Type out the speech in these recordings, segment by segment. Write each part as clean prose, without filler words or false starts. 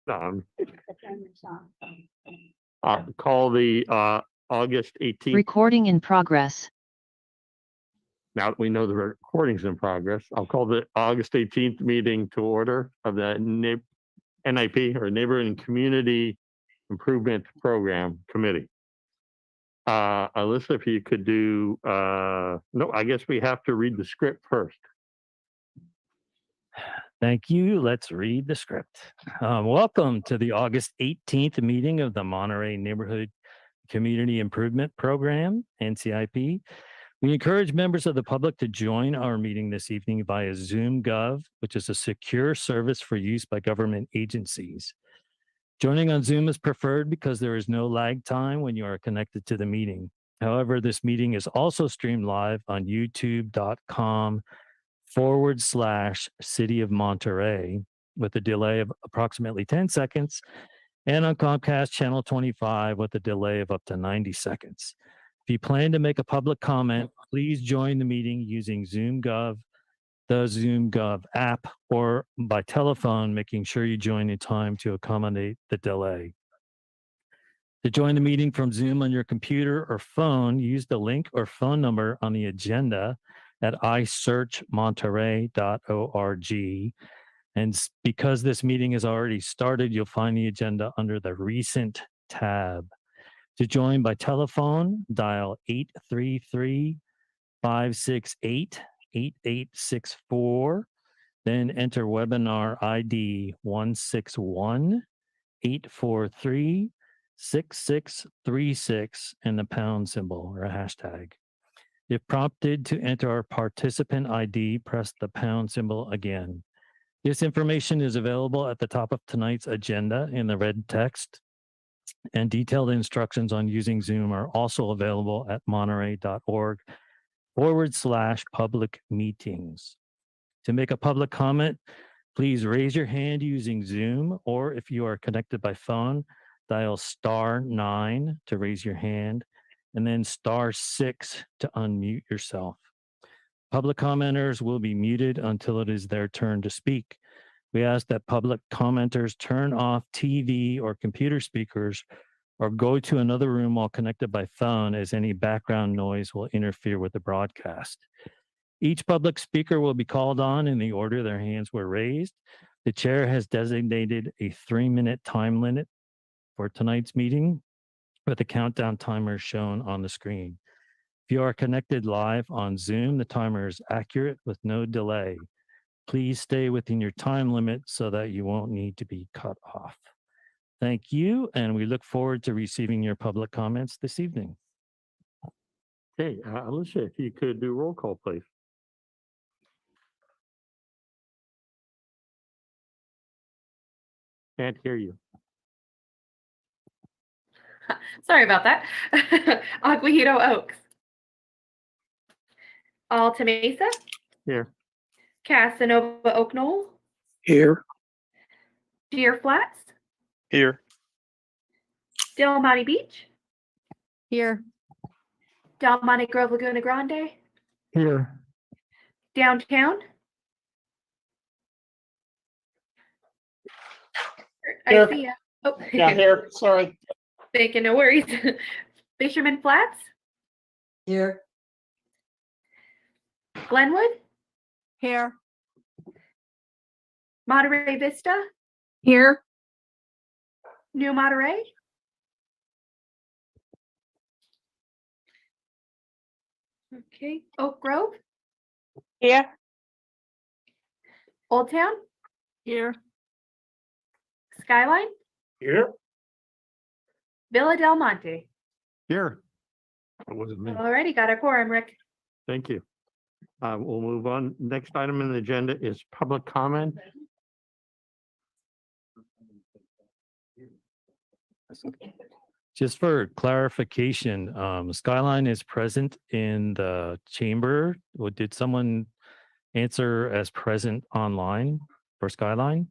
I'll call the August 18th. Recording in progress. Now that we know the recording's in progress, I'll call the August 18th meeting to order of the NIP, or Neighborhood and Community Improvement Program Committee. Alyssa, if you could do, no, I guess we have to read the script first. Thank you. Let's read the script. Welcome to the August 18th meeting of the Monterey Neighborhood Community Improvement Program, NCIP. We encourage members of the public to join our meeting this evening via Zoom Gov, which is a secure service for use by government agencies. Joining on Zoom is preferred because there is no lag time when you are connected to the meeting. However, this meeting is also streamed live on youtube.com/City of Monterey with a delay of approximately 10 seconds, and on Comcast Channel 25 with a delay of up to 90 seconds. If you plan to make a public comment, please join the meeting using Zoom Gov, the Zoom Gov app, or by telephone, making sure you join in time to accommodate the delay. To join the meeting from Zoom on your computer or phone, use the link or phone number on the agenda at isearchmonterey.org. And because this meeting has already started, you'll find the agenda under the Recent tab. To join by telephone, dial 833-568-8864, then enter webinar ID 161-843-6636 and the pound symbol or a hashtag. If prompted to enter our participant ID, press the pound symbol again. This information is available at the top of tonight's agenda in the red text, and detailed instructions on using Zoom are also available at monterey.org/public meetings. To make a public comment, please raise your hand using Zoom, or if you are connected by phone, dial *9 to raise your hand, and then *6 to unmute yourself. Public commenters will be muted until it is their turn to speak. We ask that public commenters turn off TV or computer speakers or go to another room while connected by phone, as any background noise will interfere with the broadcast. Each public speaker will be called on in the order their hands were raised. The chair has designated a 3-minute time limit for tonight's meeting, with a countdown timer shown on the screen. If you are connected live on Zoom, the timer is accurate with no delay. Please stay within your time limit so that you won't need to be cut off. Thank you, and we look forward to receiving your public comments this evening. Okay, Alicia, if you could do roll call, please. Can't hear you. Sorry about that. Aguajito Oaks. Alta Mesa. Here. Casanova Oak Knoll. Here. Deer Flats. Here. Del Monte Beach. Here. Del Monte Grove Laguna Grande. Here. Downtown. Here. I see ya. Oh, Yeah, here. Sorry. thinking, no worries. Fisherman Flats. Here. Glenwood. Here. Monterey Vista. Here. New Monterey. Okay. Oak Grove. Here. Old Town. Here. Skyline. Here. Villa Del Monte. Here. It wasn't me. Alrighty, got our quorum, Rick. Thank you. We'll move on. Next item on the agenda is public comment. Just for clarification, Skyline is present in the chamber. Did someone answer as present online for Skyline?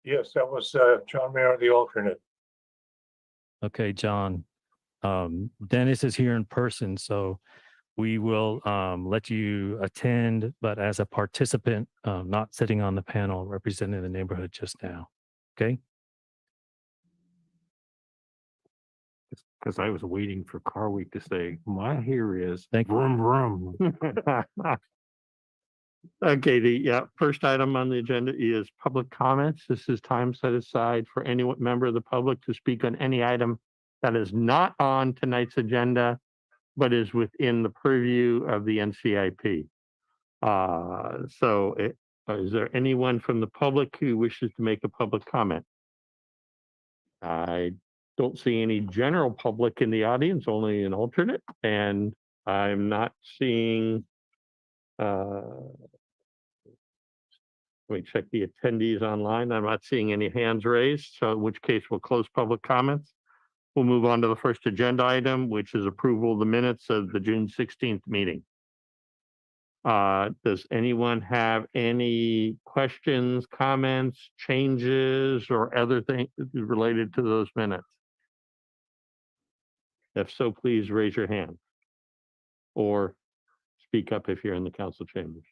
Yes, that was John Mayer, the alternate. Okay, John. Dennis is here in person, so we will let you attend, but as a participant, not sitting on the panel representing the neighborhood just now. Okay. Because I was waiting for Car Week to say, my here is Thank you. vroom vroom. Okay, the first item on the agenda is public comments. This is time set aside for any member of the public to speak on any item that is not on tonight's agenda, but is within the purview of the NCIP. Is there anyone from the public who wishes to make a public comment? I don't see any general public in the audience, only an alternate, and I'm not seeing, let me check the attendees online. I'm not seeing any hands raised, so in which case we'll close public comments. We'll move on to the first agenda item, which is approval of the minutes of the June 16th meeting. Does anyone have any questions, comments, changes, or other things related to those minutes? If so, please raise your hand or speak up if you're in the council chambers.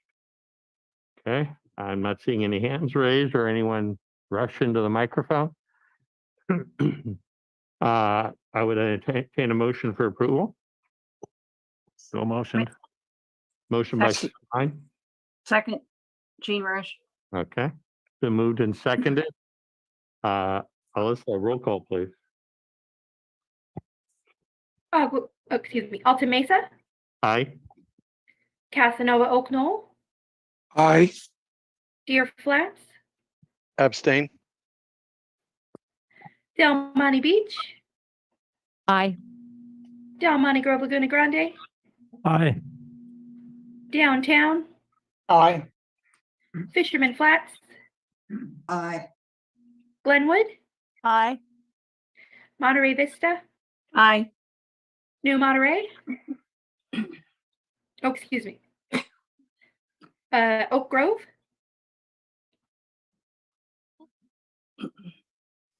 Okay, I'm not seeing any hands raised or anyone rush into the microphone. I would entertain a motion for approval. So motioned. Motion by Second. Stein. Second, Jean Rush. Okay, been moved and seconded. Alyssa, roll call, please. Excuse me. Alta Mesa, Aye. Casanova Oak Knoll, Aye. Deer Flats, Abstain. Del Monte Beach, Aye. Del Monte Grove Laguna Grande, Aye. Downtown, Aye. Fisherman Flats, Aye. Glenwood, Aye. Monterey Vista, Aye. New Monterey. Oh, excuse me. Oak Grove.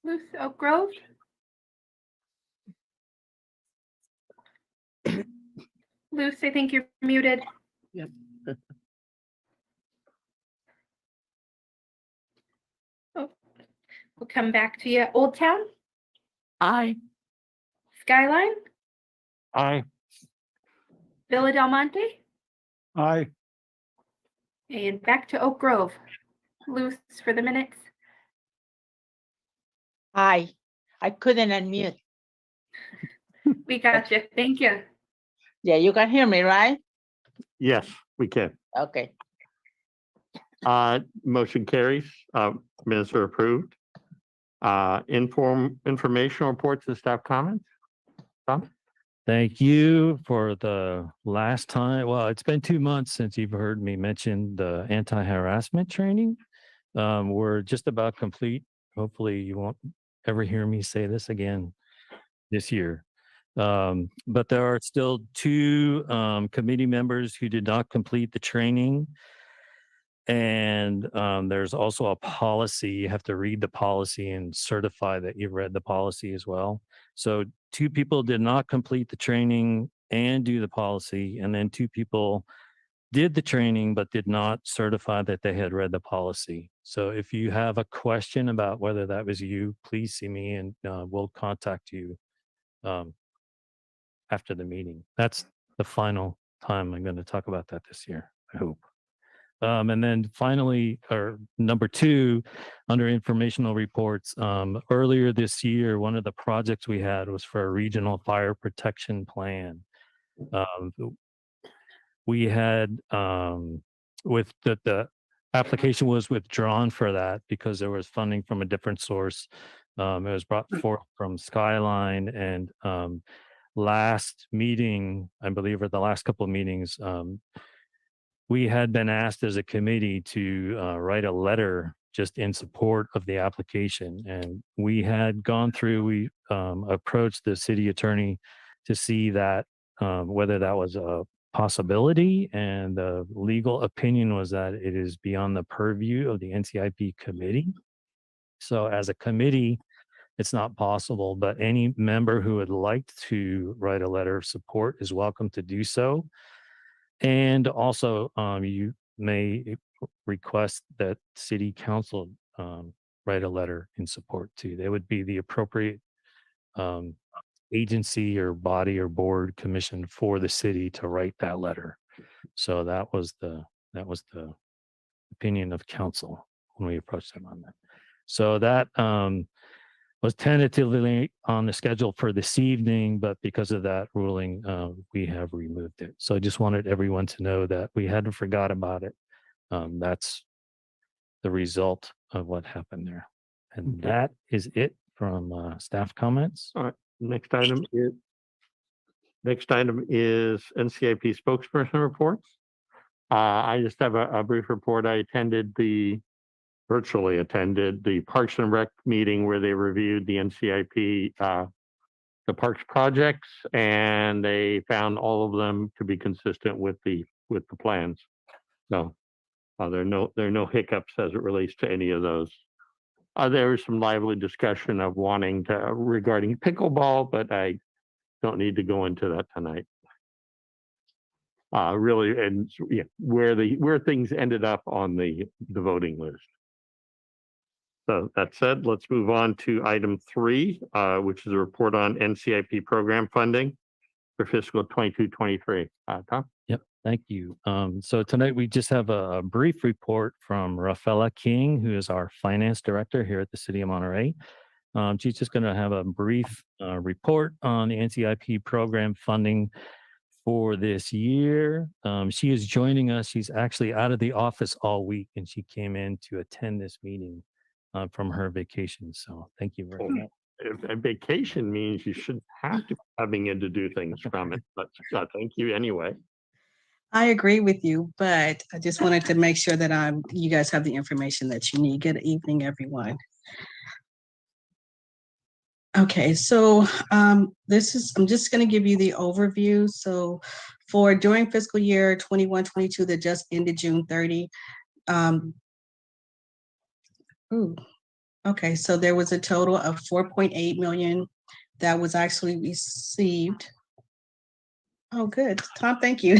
Loose Oak Grove. Loose, I think you're muted. Yep. Oh, we'll come back to you. Old Town, Aye. Skyline, Aye. Villa Del Monte, Aye. and back to Oak Grove. Loose for the minutes. Hi, I couldn't unmute. We got you. Thank you. Yeah, you can hear me, right? Yes, we can. Okay. Motion carries. Minutes are approved. Informational reports and staff comments. Tom? Thank you for the last time. Well, it's been 2 months since you've heard me mention the anti-harassment training. We're just about complete. Hopefully you won't ever hear me say this again this year. But there are still 2 committee members who did not complete the training. And there's also a policy. You have to read the policy and certify that you've read the policy as well. So 2 people did not complete the training and do the policy. And then 2 people did the training but did not certify that they had read the policy. So if you have a question about whether that was you, please see me and we'll contact you after the meeting. That's the final time I'm going to talk about that this year, I hope. And then finally, or number 2, under informational reports, earlier this year, one of the projects we had was for a regional fire protection plan. We had, with the application was withdrawn for that because there was funding from a different source. It was brought forth from Skyline, and last meeting, I believe, or the last couple of meetings, we had been asked as a committee to write a letter just in support of the application. And we had gone through, we approached the city attorney to see that whether that was a possibility. And the legal opinion was that it is beyond the purview of the NCIP committee. So as a committee, it's not possible, but any member who would like to write a letter of support is welcome to do so. And also, you may request that city council write a letter in support too. They would be the appropriate agency or body or board commission for the city to write that letter. So that was the opinion of council when we approached them on that. So that was tentatively on the schedule for this evening, but because of that ruling, we have removed it. So I just wanted everyone to know that we hadn't forgot about it. That's the result of what happened there. And Okay. that is it from staff comments. Next item is NCIP spokesperson reports. I just have a brief report. I virtually attended the Parks and Rec meeting where they reviewed the NCIP, the parks projects, and they found all of them to be consistent with the plans. No, there are no hiccups as it relates to any of those. There was some lively discussion of wanting to regarding pickleball, but I don't need to go into that tonight. Really, and yeah, where things ended up on the voting list. So that said, let's move on to item 3, which is a report on NCIP program funding for fiscal 22-23. Tom? Yep, thank you. So tonight we just have a brief report from Rafaela King, who is our finance director here at the City of Monterey. She's just going to have a brief report on the NCIP program funding for this year. She is joining us. She's actually out of the office all week, and she came in to attend this meeting from her vacation. So thank you very much. A vacation means you shouldn't have to be coming in to do things from it, but thank you anyway. I agree with you, but I just wanted to make sure that you guys have the information that you need. Good evening, everyone. Okay, so I'm just going to give you the overview. So for during fiscal year 21-22 that just ended June 30, okay, so there was a total of 4.8 million that was actually received. Oh, good. Tom, thank you.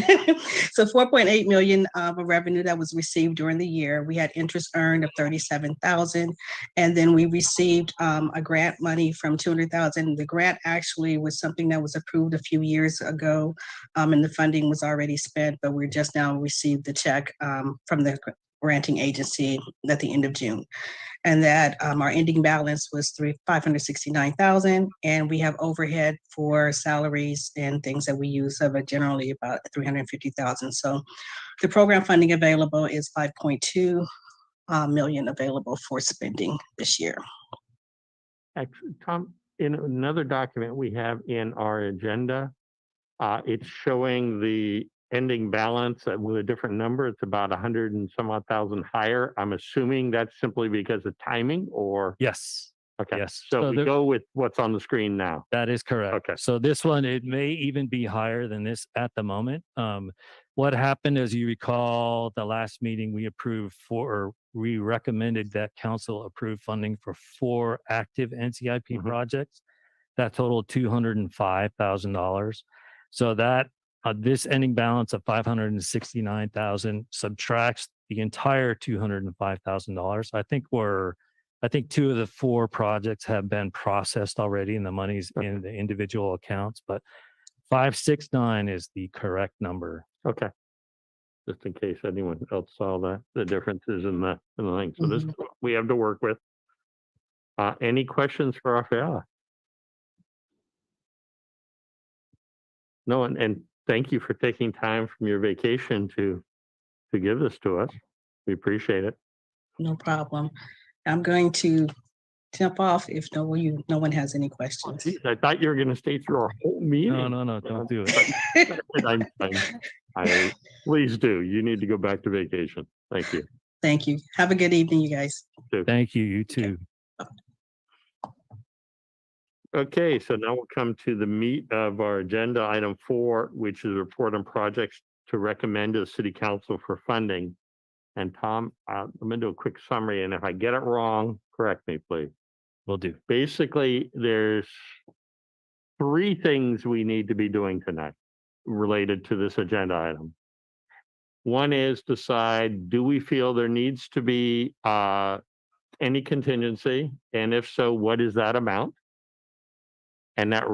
So 4.8 million of revenue that was received during the year. We had interest earned of 37,000, and then we received a grant money from 200,000. The grant actually was something that was approved a few years ago, and the funding was already spent, but we just now received the check from the granting agency at the end of June. And that our ending balance was 569,000, and we have overhead for salaries and things that we use of generally about 350,000. So the program funding available is 5.2 million available for spending this year. Actually, Tom, in another document we have in our agenda, it's showing the ending balance with a different number. It's about 100 and some odd thousand higher. I'm assuming that's simply because of timing, or? Yes. Okay. Yes. So we go with what's on the screen now. That is correct. Okay. So this one, it may even be higher than this at the moment. What happened, as you recall, the last meeting we recommended that council approve funding for 4 active NCIP projects that totaled $205,000. So that this ending balance of 569,000 subtracts the entire $205,000. I think 2 of the 4 projects have been processed already, and the money's in the individual accounts, but 569 is the correct number. Okay. Just in case anyone else saw the differences in the thing. So this is what we have to work with. Any questions for Rafaela? No, and thank you for taking time from your vacation to give this to us. We appreciate it. No problem. I'm going to jump off if no one has any questions. Geez, I thought you were going to stay through our whole meeting. No, don't do it. Please do. You need to go back to vacation. Thank you. Thank you. Have a good evening, you guys. Thank you. You too. Okay, so now we'll come to the meat of our agenda, item 4, which is a report on projects to recommend to the city council for funding. And Tom, I'm going to do a quick summary, and if I get it wrong, correct me, please. Will do. Basically, there's 3 things we need to be doing tonight related to this agenda item. One is decide, do we feel there needs to be any contingency? And if so, what is that amount? And that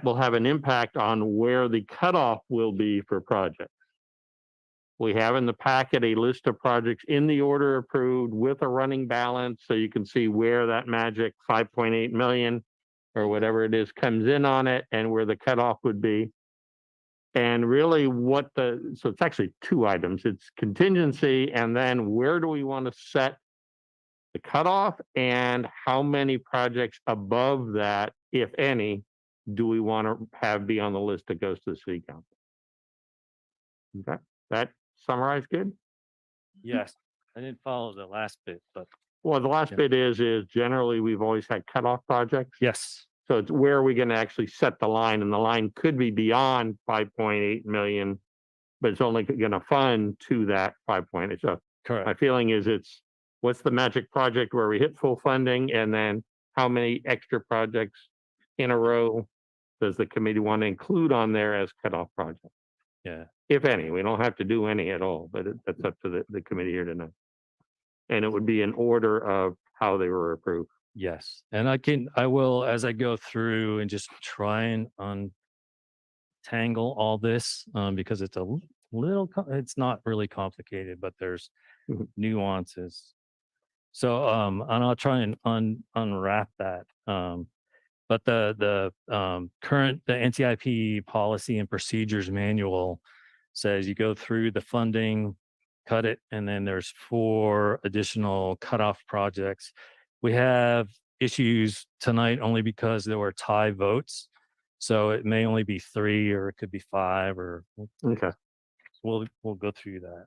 will have an impact on where the cutoff will be for projects. We have in the packet a list of projects in the order approved with a running balance, so you can see where that magic 5.8 million or whatever it is comes in on it and where the cutoff would be. And really so it's actually two items. It's contingency, and then where do we want to set the cutoff, and how many projects above that, if any, do we want to have be on the list that goes to the city council? Okay, that summarized good? Yes, I didn't follow the last bit, but Well, the last Yeah. bit is generally we've always had cutoff projects. yes, So it's where are we going to actually set the line? And the line could be beyond 5.8 million, but it's only going to fund to that 5.8. So my correct. feeling is what's the magic project where we hit full funding, and then how many extra projects in a row does the committee want to include on there as cutoff projects? Yeah. If any. We don't have to do any at all, but that's up to the committee here tonight. And it would be in order of how they were approved. Yes, and I will, as I go through and just try and untangle all this, because it's it's not really complicated, but there's Mhm. nuances. So, and I'll try and unwrap that. But the NCIP policy and procedures manual says you go through the funding, cut it, and then there's 4 additional cutoff projects. We have issues tonight only because there were tie votes. So it may only be 3 or it could be 5, or Okay. we'll go through that.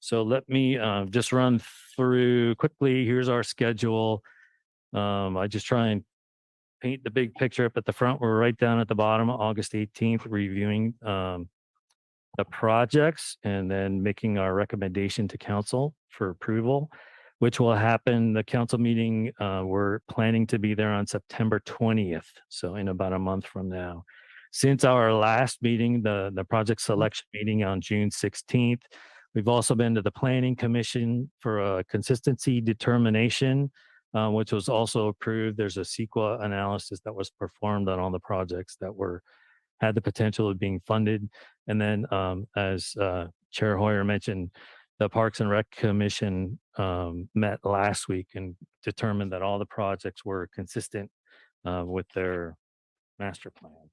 So let me just run through quickly. Here's our schedule. I just try and paint the big picture up at the front. We're right down at the bottom, August 18th, reviewing the projects and then making our recommendation to council for approval, which will happen. The council meeting, we're planning to be there on September 20th. So in about a month from now. Since our last meeting, the project selection meeting on June 16th, we've also been to the Planning Commission for a consistency determination, which was also approved. There's a CEQA analysis that was performed on all the projects that had the potential of being funded. And then, as Chair Hoyer mentioned, the Parks and Rec Commission met last week and determined that all the projects were consistent with their master plan.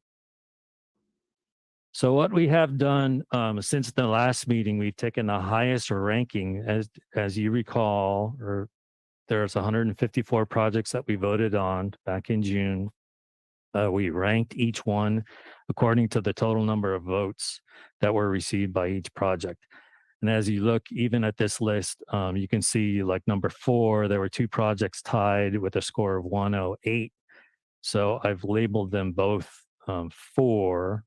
So what we have done since the last meeting, we've taken the highest ranking, as you recall, or there's 154 projects that we voted on back in June. We ranked each one according to the total number of votes that were received by each project. And as you look even at this list, you can see like number 4, there were 2 projects tied with a score of 108. So I've labeled them both 4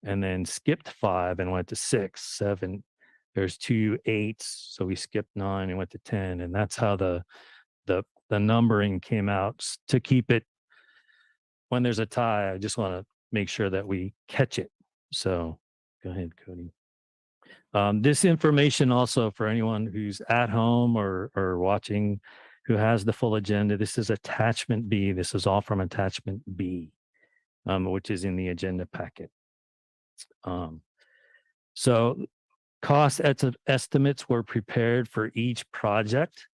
and then skipped 5 and went to 6, 7. There's 2 8s. So we skipped 9 and went to 10. And that's how the numbering came out. To keep it, when there's a tie, I just want to make sure that we catch it. So go ahead, Cody. This information also for anyone who's at home or watching who has the full agenda, this is attachment B. This is all from attachment B, which is in the agenda packet. So cost estimates were prepared for each project.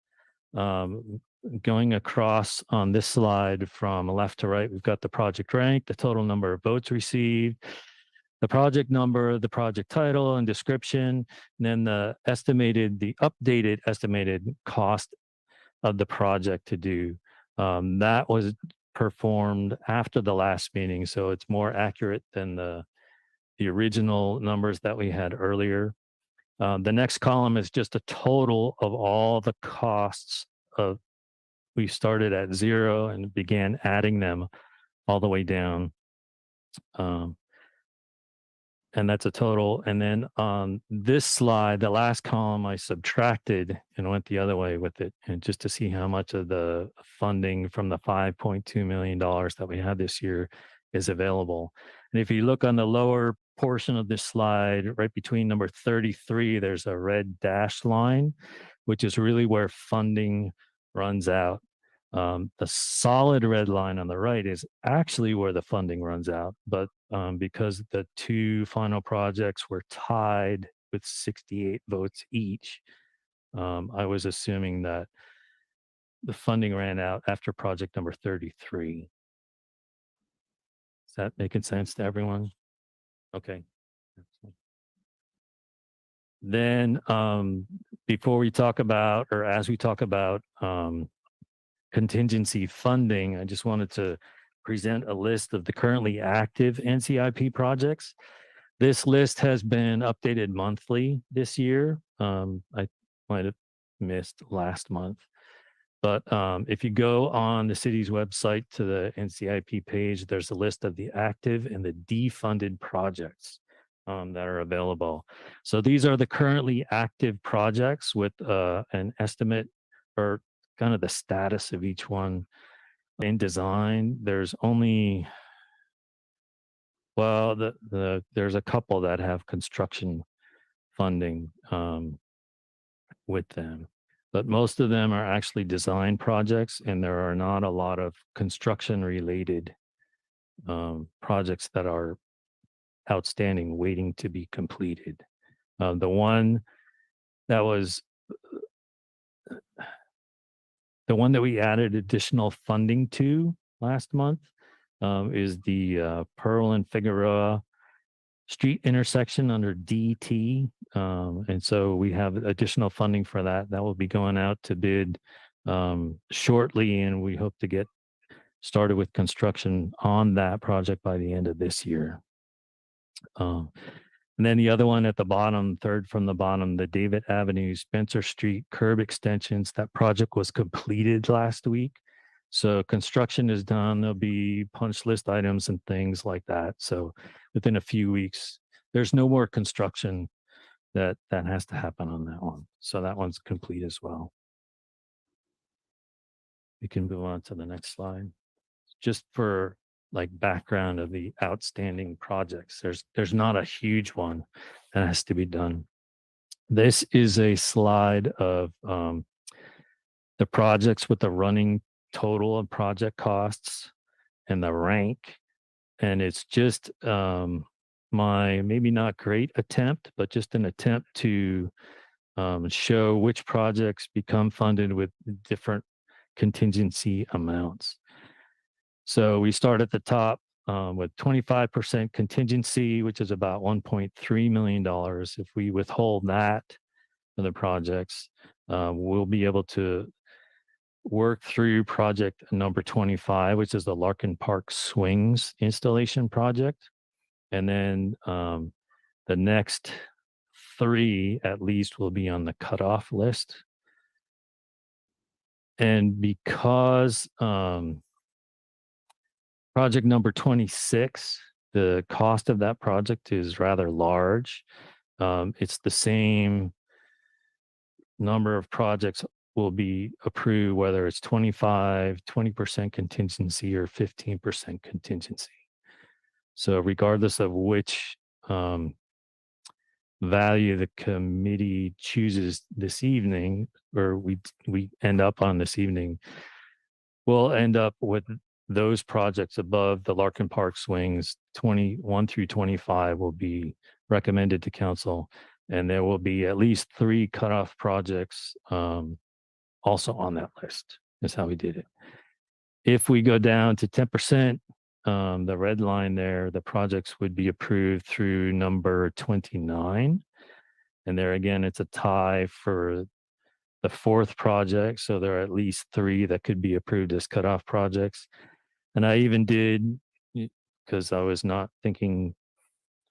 Going across on this slide from left to right, we've got the project rank, the total number of votes received, the project number, the project title and description, and then the updated estimated cost of the project to do. That was performed after the last meeting, so it's more accurate than the original numbers that we had earlier. The next column is just a total of all the costs of. We started at 0 and began adding them all the way down. And that's a total. And then on this slide, the last column, I subtracted and went the other way with it, and just to see how much of the funding from the $5.2 million that we had this year is available. And if you look on the lower portion of this slide, right between number 33, there's a red dashed line, which is really where funding runs out. The solid red line on the right is actually where the funding runs out, but because the two final projects were tied with 68 votes each, I was assuming that the funding ran out after project number 33. Is that making sense to everyone? Okay. Then before we talk about, or as we talk about contingency funding, I just wanted to present a list of the currently active NCIP projects. This list has been updated monthly this year. I might have missed last month. But if you go on the city's website to the NCIP page, there's a list of the active and the defunded projects that are available. So these are the currently active projects with an estimate or kind of the status of each one in design. There's only, well, there's a couple that have construction funding with them. But most of them are actually design projects, and there are not a lot of construction related projects that are outstanding, waiting to be completed. The one that we added additional funding to last month is the Pearl and Figueroa street intersection under DT. And so we have additional funding for that. That will be going out to bid shortly, and we hope to get started with construction on that project by the end of this year. And then the other one at the bottom, third from the bottom, the David Avenue, Spencer Street curb extensions. That project was completed last week. So construction is done. There'll be punch list items and things like that. So within a few weeks, there's no more construction that has to happen on that one. So that one's complete as well. We can move on to the next slide. Just for like background of the outstanding projects, there's not a huge one that has to be done. This is a slide of the projects with the running total of project costs and the rank. And it's just my maybe not great attempt, but just an attempt to show which projects become funded with different contingency amounts. So we start at the top with 25% contingency, which is about $1.3 million. If we withhold that for the projects, we'll be able to work through project number 25, which is the Larkin Park Swings installation project. And then the next three at least will be on the cutoff list. And because project number 26, the cost of that project is rather large. It's the same number of projects will be approved, whether it's 20% contingency or 15% contingency. So regardless of which value the committee chooses this evening, or we end up on this evening, we'll end up with those projects above the Larkin Park Swings 21 through 25 will be recommended to council, and there will be at least 3 cutoff projects also on that list. Is how we did it. If we go down to 10%, the red line there, the projects would be approved through number 29. And there again, it's a tie for the 4th project. So there are at least 3 that could be approved as cutoff projects. And I even did, because I was not thinking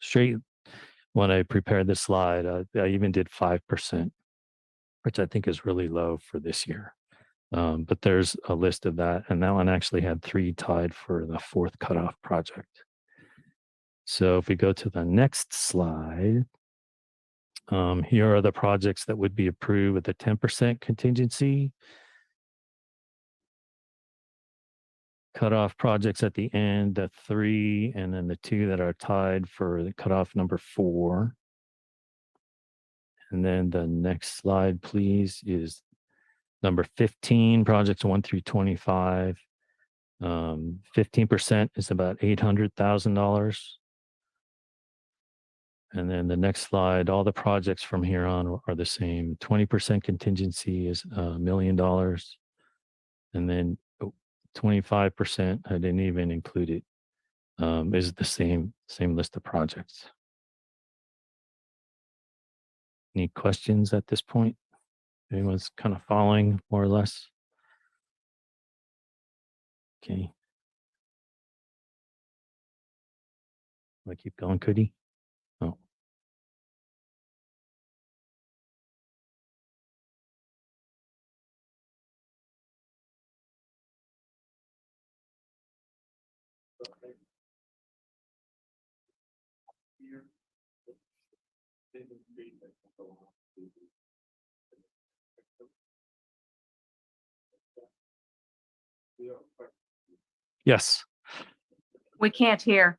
straight when I prepared the slide, I even did 5%, which I think is really low for this year. But there's a list of that, and that one actually had 3 tied for the 4th cutoff project. So if we go to the next slide, here are the projects that would be approved with a 10% contingency. cutoff projects at the end, the 3, and then the 2 that are tied for the cutoff number 4. And then the next slide, please, is number 15, projects 1 through 25. 15% is about $800,000. And then the next slide, all the projects from here on are the same. 20% contingency is $1 million. And then 25%, I didn't even include it, is the same list of projects. Any questions at this point? Anyone's kind of following more or less? Okay. I keep going, Cody? Oh. Yes. We can't hear.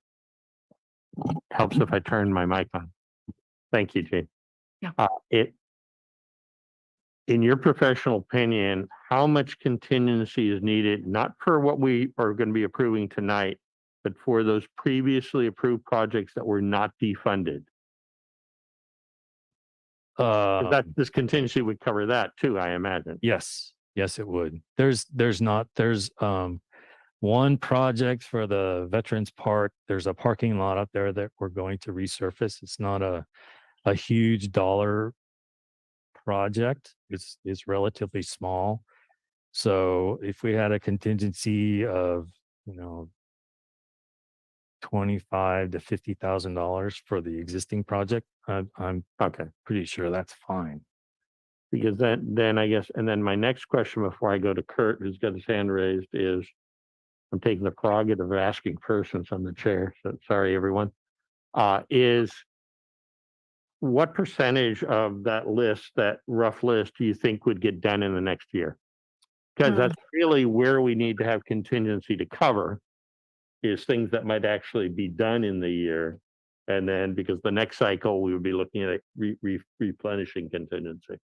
Helps if I turn my mic on. Thank you, Jane. Yeah. In your professional opinion, how much contingency is needed, not for what we are going to be approving tonight, but for those previously approved projects that were not defunded? 'Cause this contingency would cover that too, I imagine. Yes, it would. There's one project for the Veterans Park. There's a parking lot up there that we're going to resurface. It's not a huge dollar project. It's relatively small. So if we had a contingency of, $25,000 to $50,000 for the existing project, I'm Okay. pretty sure that's fine. Because then I guess, and then my next question before I go to Kurt, who's got his hand raised, is I'm taking the prerogative of asking first since I'm the chair. So sorry, everyone. Is what percentage of that list, that rough list, do you think would get done in the next year? Because that's really where we need to have contingency to cover, is things that might actually be done in the year. And then because the next cycle, we would be looking at replenishing contingency.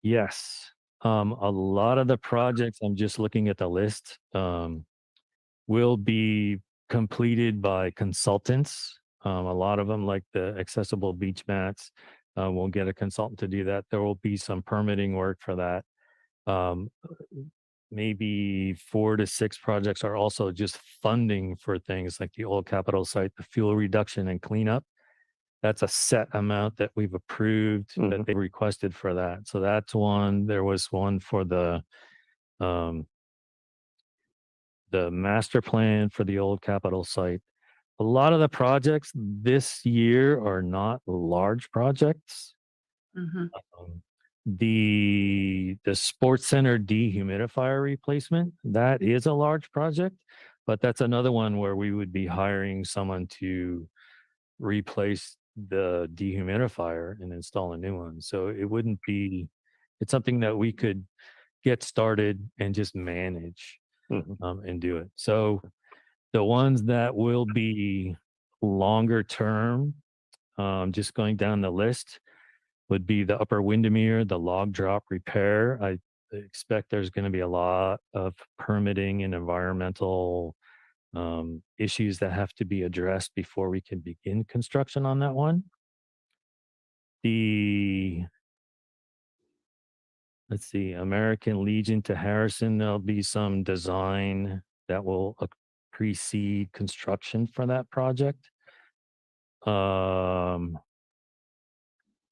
Yes. A lot of the projects, I'm just looking at the list, will be completed by consultants. A lot of them, like the accessible beach mats, we'll get a consultant to do that. There will be some permitting work for that. Maybe 4 to 6 projects are also just funding for things like the old Capitol site, the fuel reduction and cleanup. That's a set amount that we've approved that they requested for that. So that's one. There was one for the master plan for the old Capitol site. A lot of the projects this year are not large projects. The sports center dehumidifier replacement, that is a large project, but that's another one where we would be hiring someone to replace the dehumidifier and install a new one. So it wouldn't be, it's something that we could get started and just manage and do it. So the ones that will be longer term, just going down the list, would be the Upper Windermere, the log drop repair. I expect there's going to be a lot of permitting and environmental issues that have to be addressed before we can begin construction on that one. Let's see, American Legion to Harrison, there'll be some design that will precede construction for that project.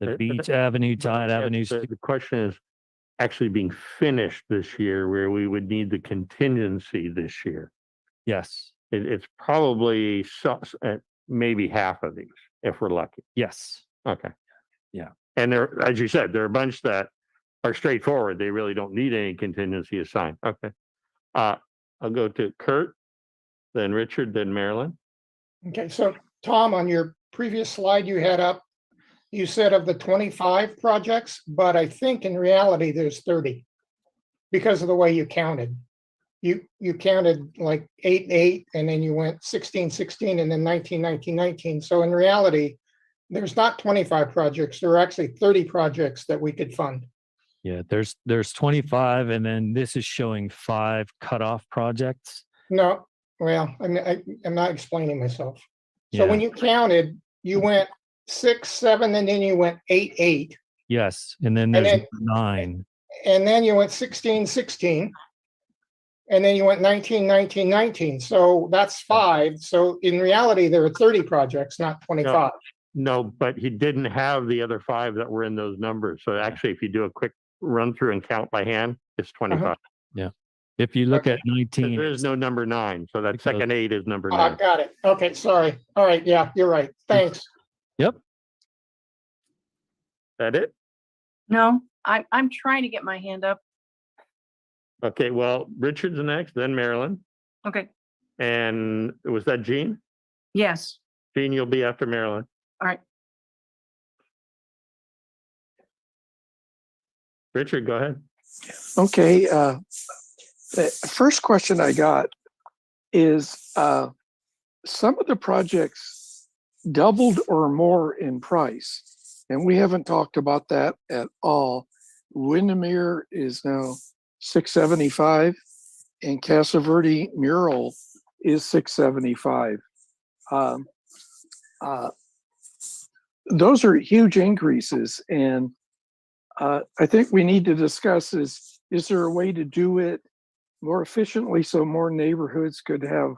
The Beach Avenue, Tide Avenue. The question is actually being finished this year, where we would need the contingency this year. Yes. It's probably maybe half of these, if we're lucky. Yes. Okay. Yeah. And there, as you said, there are a bunch that are straightforward. They really don't need any contingency assigned. Okay. I'll go to Kurt, then Richard, then Marilyn. Okay, so Tom, on your previous slide you had up, you said of the 25 projects, but I think in reality there's 30 because of the way you counted. you counted like 8 and 8, and then you went 16, 16, and then 19, 19, 19. So in reality, there's not 25 projects. There are actually 30 projects that we could fund. Yeah, there's 25, and then this is showing 5 cutoff projects. No, well, I'm not explaining myself. So when Yeah. you counted, you went 6, 7, and then you went 8, 8, Yes, and then And there's then- 9. and then you went 16, 16, and then you went 19, 19, 19. So that's 5. So in reality, there are 30 projects, not 25. No, but he didn't have the other 5 that were in those numbers. So actually, if you do a quick run through and count by hand, it's 25. If you look Okay. at 19, There is no number 9. So that Because- second 8 is number I 9. got it. Okay, sorry. All right, yeah, you're right. Thanks. That it? No, I'm trying to get my hand up. Okay, well, Richard's next, then Marilyn. Okay, And was that Jean? yes, Jean, you'll be after Marilyn. all right. Richard, go ahead. Okay, the first question I got is some of the projects doubled or more in price, and we haven't talked about that at all. Windermere is now $675, and Casa Verde mural is $675. Those are huge increases, and I think we need to discuss is there a way to do it more efficiently so more neighborhoods could have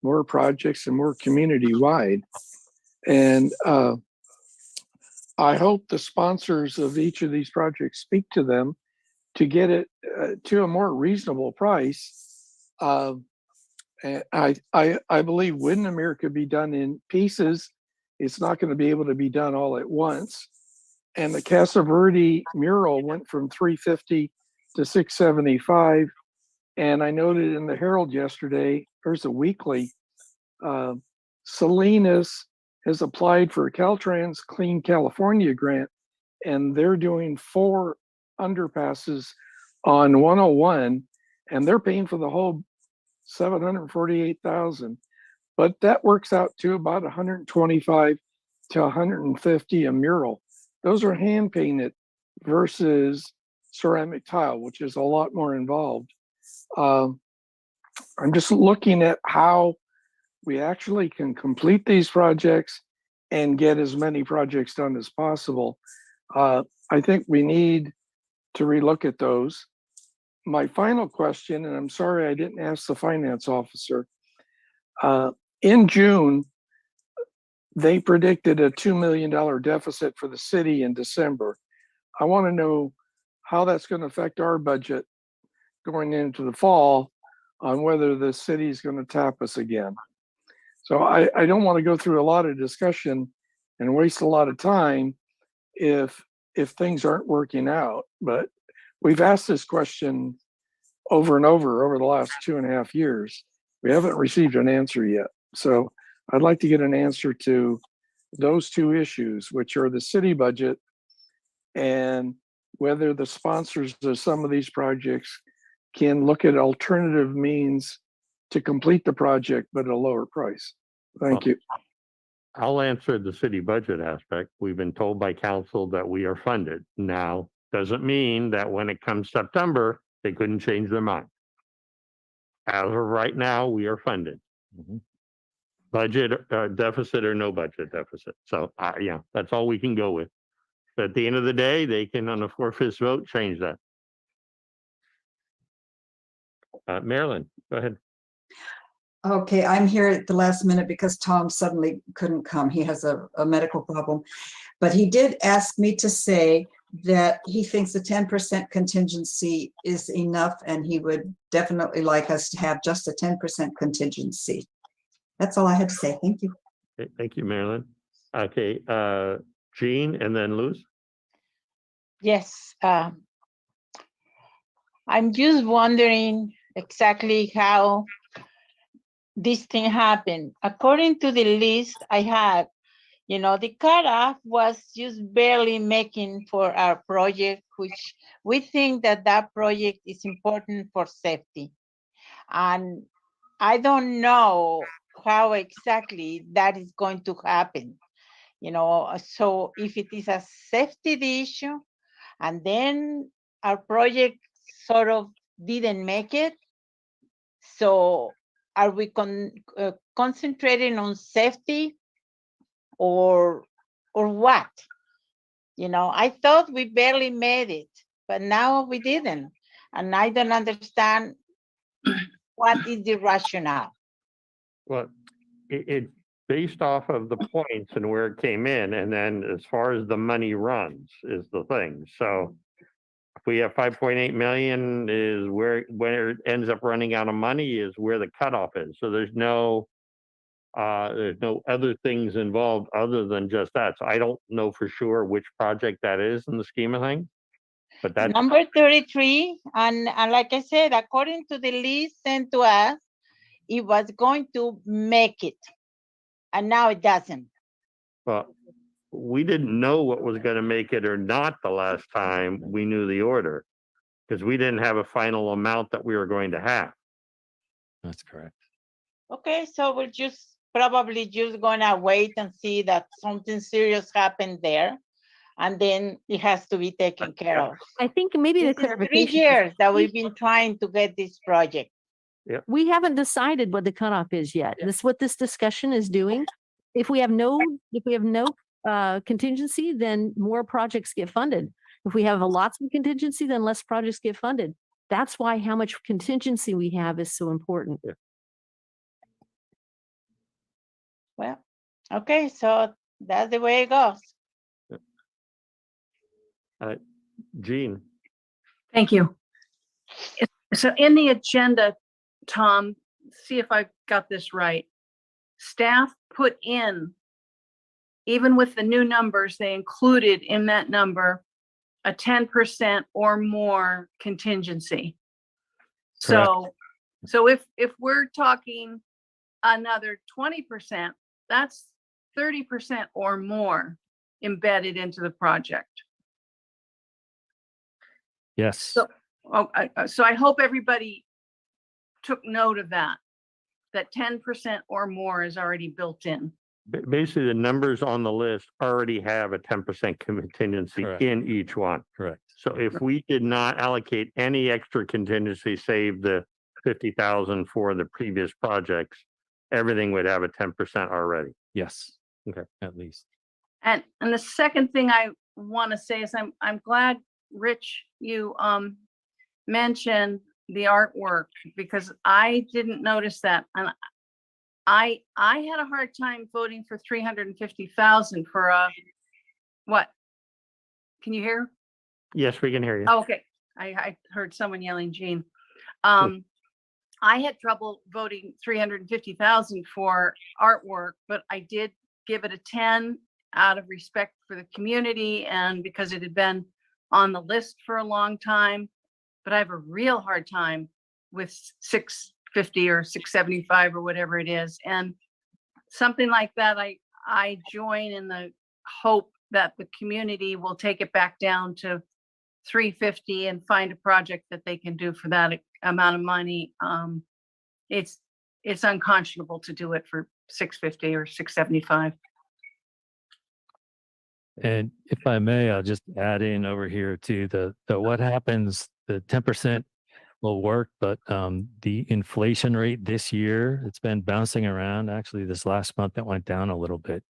more projects and more community wide? And I hope the sponsors of each of these projects speak to them to get it to a more reasonable price. And I believe Windermere could be done in pieces. It's not going to be able to be done all at once. And the Casa Verde mural went from $350 to $675. And I noted in the Herald yesterday, there's a weekly, Salinas has applied for a Caltrans Clean California grant, and they're doing 4 underpasses on 101, and they're paying for the whole $748,000. But that works out to about $125 to $150 a mural. Those are hand painted versus ceramic tile, which is a lot more involved. I'm just looking at how we actually can complete these projects and get as many projects done as possible. I think we need to relook at those. My final question, and I'm sorry I didn't ask the finance officer. In June, they predicted a $2 million deficit for the city in December. I want to know how that's going to affect our budget going into the fall on whether the city is going to tap us again. So I don't want to go through a lot of discussion and waste a lot of time if things aren't working out. But we've asked this question over and over the last 2.5 years. We haven't received an answer yet. So I'd like to get an answer to those 2 issues, which are the city budget and whether the sponsors of some of these projects can look at alternative means to complete the project, but at a lower price. Thank you. I'll answer the city budget aspect. We've been told by council that we are funded. Now, doesn't mean that when it comes September, they couldn't change their mind. As of right now, we are funded. Mhm. Budget deficit or no budget deficit. So, yeah, that's all we can go with. But at the end of the day, they can, on a 4/5 vote, change that. Marilyn, go ahead. Okay, I'm here at the last minute because Tom suddenly couldn't come. He has a medical problem. But he did ask me to say that he thinks a 10% contingency is enough, and he would definitely like us to have just a 10% contingency. That's all I had to say. Thank you. Okay, thank you, Marilyn. Okay, Jean and then Luz. Yes. I'm just wondering exactly how this thing happened. According to the list I had, the cutoff was just barely making for our project, which we think that project is important for safety. And I don't know how exactly that is going to happen. So if it is a safety issue and then our project sort of didn't make it, so are we concentrating on safety or what? I thought we barely made it, but now we didn't. And I don't understand what is the rationale. Well, it's based off of the points and where it came in, and then as far as the money runs is the thing. So if we have 5.8 million is where it ends up running out of money is where the cutoff is. So there's no other things involved other than just that. So I don't know for sure which project that is in the scheme of things. But that's Number 33, and like I said, according to the list sent to us, it was going to make it, and now it doesn't. well, we didn't know what was going to make it or not the last time we knew the order because we didn't have a final amount that we were going to have. That's correct. Okay, so we're probably just gonna wait and see that something serious happened there, and then it has to be taken care of. I think maybe the This is 3 clarification. years that we've been trying to get this project. We haven't decided what the cutoff is yet. This is what this discussion is doing. If we have no contingency, then more projects get funded. If we have lots of contingency, then less projects get funded. That's why how much contingency we have is so important. Well, okay, so that's the way it goes. Gene, Thank you. So in the agenda, Tom, see if I got this right. Staff put in, even with the new numbers, they included in that number a 10% or more contingency. So if we're talking another 20%, that's 30% or more embedded into the project. Yes. So I hope everybody took note of that 10% or more is already built in. basically the numbers on the list already have a 10% contingency Correct. in each one. Correct. So if we did not allocate any extra contingency, save the 50,000 for the previous projects, everything would have a 10% already. Yes. Okay. At least. And the second thing I want to say is I'm glad, Rich, you mentioned the artwork because I didn't notice that. And I had a hard time voting for 350,000 for what? Can you hear? Yes, we can hear you. Oh, okay. I heard someone yelling, Gene. I had trouble voting 350,000 for artwork, but I did give it a 10 out of respect for the community and because it had been on the list for a long time. But I have a real hard time with 650 or 675 or whatever it is. And something like that, I join in the hope that the community will take it back down to 350 and find a project that they can do for that amount of money. It's unconscionable to do it for 650 or 675. And if I may, I'll just add in over here to the what happens, the 10% will work, but the inflation rate this year, it's been bouncing around. Actually, this last month it went down a little bit.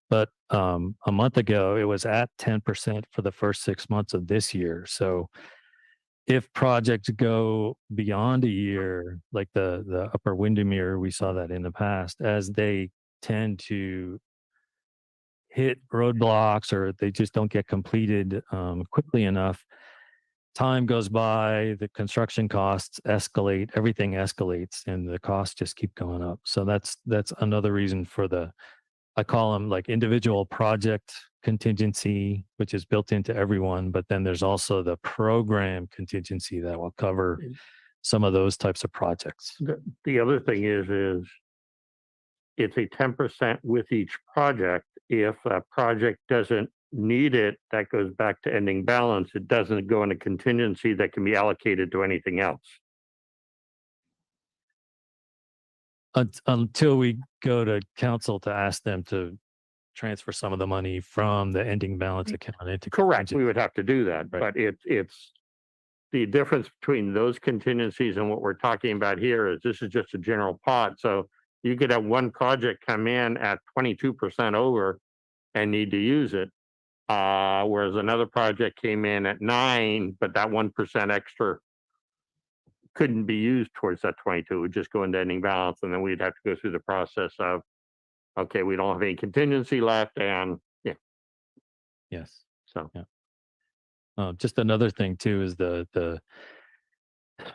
But a month ago, it was at 10% for the first 6 months of this year. So if projects go beyond a year, like the Upper Windermere, we saw that in the past, as they tend to hit roadblocks or they just don't get completed quickly enough, time goes by, the construction costs escalate, everything escalates, and the costs just keep going up. So that's another reason for I call them like individual project contingency, which is built into everyone, but then there's also the program contingency that will cover some of those types of projects. The other thing is it's a 10% with each project. If a project doesn't need it, that goes back to ending balance. It doesn't go into contingency that can be allocated to anything else. until we go to council to ask them to transfer some of the money from the ending balance account into. Correct, we contingency. would have to do that, Right. but it's the difference between those contingencies and what we're talking about here is this is just a general pot, so you could have one project come in at 22% over and need to use it. Whereas another project came in at 9, but that 1% extra couldn't be used towards that 22. It would just go into ending balance, and then we'd have to go through the process of, okay, we don't have any contingency left, and yeah, Yes. so. Yeah. Just another thing too is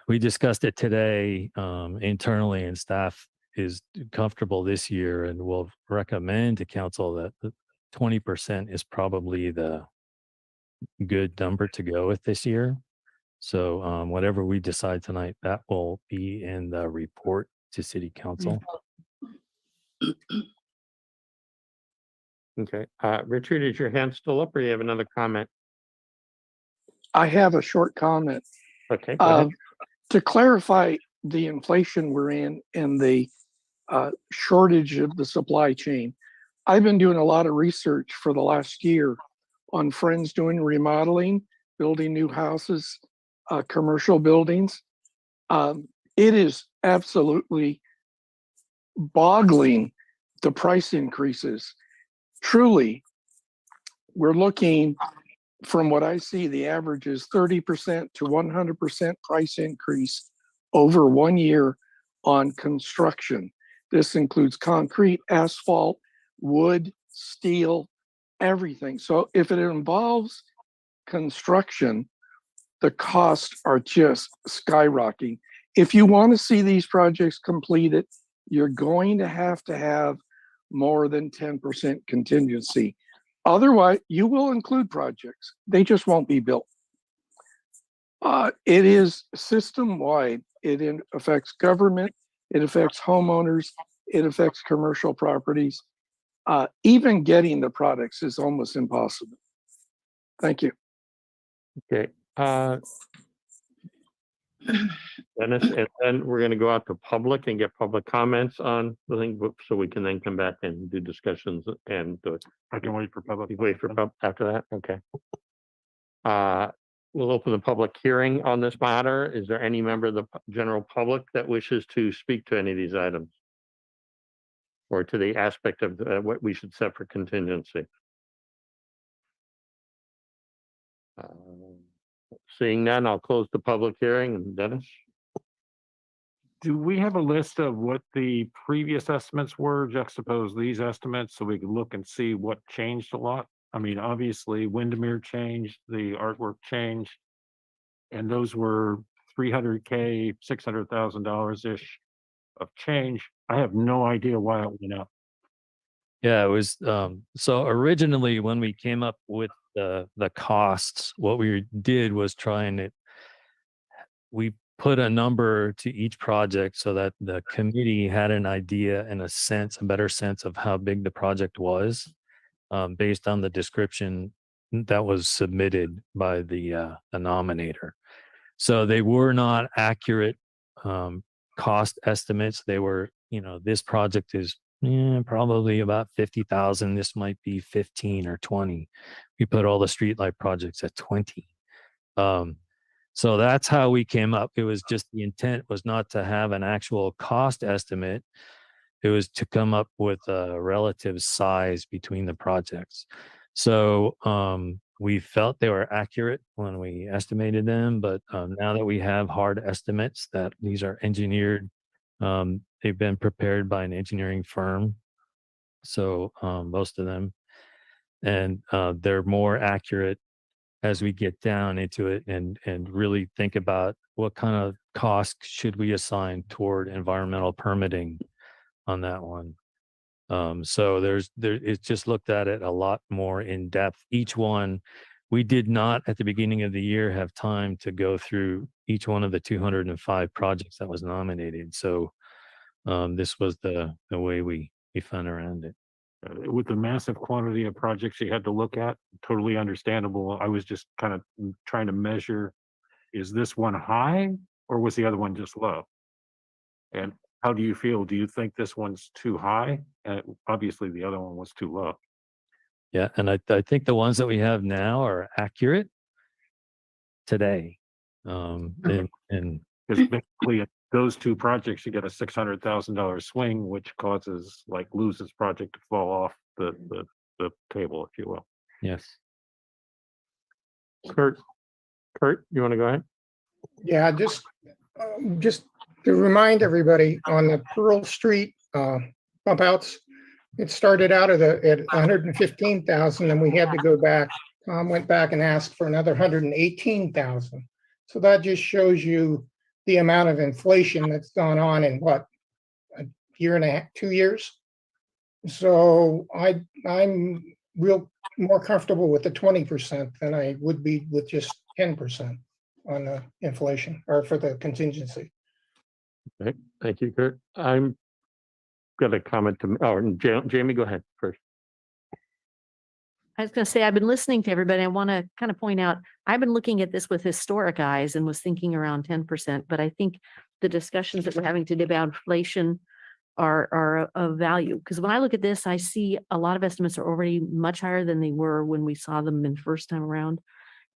we discussed it today internally, and staff is comfortable this year and will recommend to council that 20% is probably the good number to go with this year. So whatever we decide tonight, that will be in the report to city council. Okay, Richard, is your hand still up or you have another comment? I have a short comment. Okay, go ahead. To clarify the inflation we're in and the shortage of the supply chain, I've been doing a lot of research for the last year on friends doing remodeling, building new houses, commercial buildings. It is absolutely boggling, the price increases. Truly, we're looking, from what I see, the average is 30% to 100% price increase over 1 year on construction. This includes concrete, asphalt, wood, steel, everything. So if it involves construction, the costs are just skyrocketing. If you want to see these projects completed, you're going to have more than 10% contingency. Otherwise, you will include projects. They just won't be built. It is system-wide. It affects government. It affects homeowners. It affects commercial properties. Even getting the products is almost impossible. Thank you. Okay. Dennis, and then we're going to go out to public and get public comments on the thing, so we can then come back and do discussions and I can wait for public. wait for after that. Okay. We'll open the public hearing on this matter. Is there any member of the general public that wishes to speak to any of these items? Or to the aspect of what we should set for contingency? Seeing none, I'll close the public hearing. And Dennis? Do we have a list of what the previous estimates were, juxtapose these estimates so we can look and see what changed a lot? I mean, obviously Windermere changed, the artwork changed, and those were 300K, $600,000-ish of change. I have no idea why it went up. Yeah, it was so originally when we came up with the costs, what we did was we put a number to each project so that the committee had an idea and a better sense of how big the project was, based on the description that was submitted by the nominator. So they were not accurate cost estimates. They were, this project is probably about 50,000. This might be 15 or 20. We put all the streetlight projects at 20. So that's how we came up. It was just, the intent was not to have an actual cost estimate. It was to come up with a relative size between the projects. So we felt they were accurate when we estimated them, but now that we have hard estimates that these are engineered, they've been prepared by an engineering firm. So most of them, and they're more accurate as we get down into it and really think about what kind of cost should we assign toward environmental permitting on that one. So it's just looked at it a lot more in depth. Each one, we did not at the beginning of the year have time to go through each one of the 205 projects that was nominated. So this was the way we found around it. With the massive quantity of projects you had to look at, totally understandable. I was just kind of trying to measure, is this one high or was the other one just low? And How do you feel? Do you think this one's too high? Obviously, the other one was too low. Yeah, and I think the ones that we have now are accurate today. And Because basically, those two projects, you get a $600,000 swing, which causes like loses project to fall off the table, if you will. yes, Kurt, you want to go ahead? Yeah, just to remind everybody on the Pearl Street pump outs, it started out at 115,000 and we had to go back. Tom went back and asked for another 118,000. So that just shows you the amount of inflation that's gone on in what, a year and a half, 2 years? So I'm more comfortable with the 20% than I would be with just 10% on the inflation or for the contingency. Okay, thank you, Kurt. I'm got a comment to, Jamie, go ahead first. I was going to say, I've been listening to everybody. I want to kind of point out, I've been looking at this with historic eyes and was thinking around 10%, but I think the discussions that we're having today about inflation are of value. Because when I look at this, I see a lot of estimates are already much higher than they were when we saw them in first time around.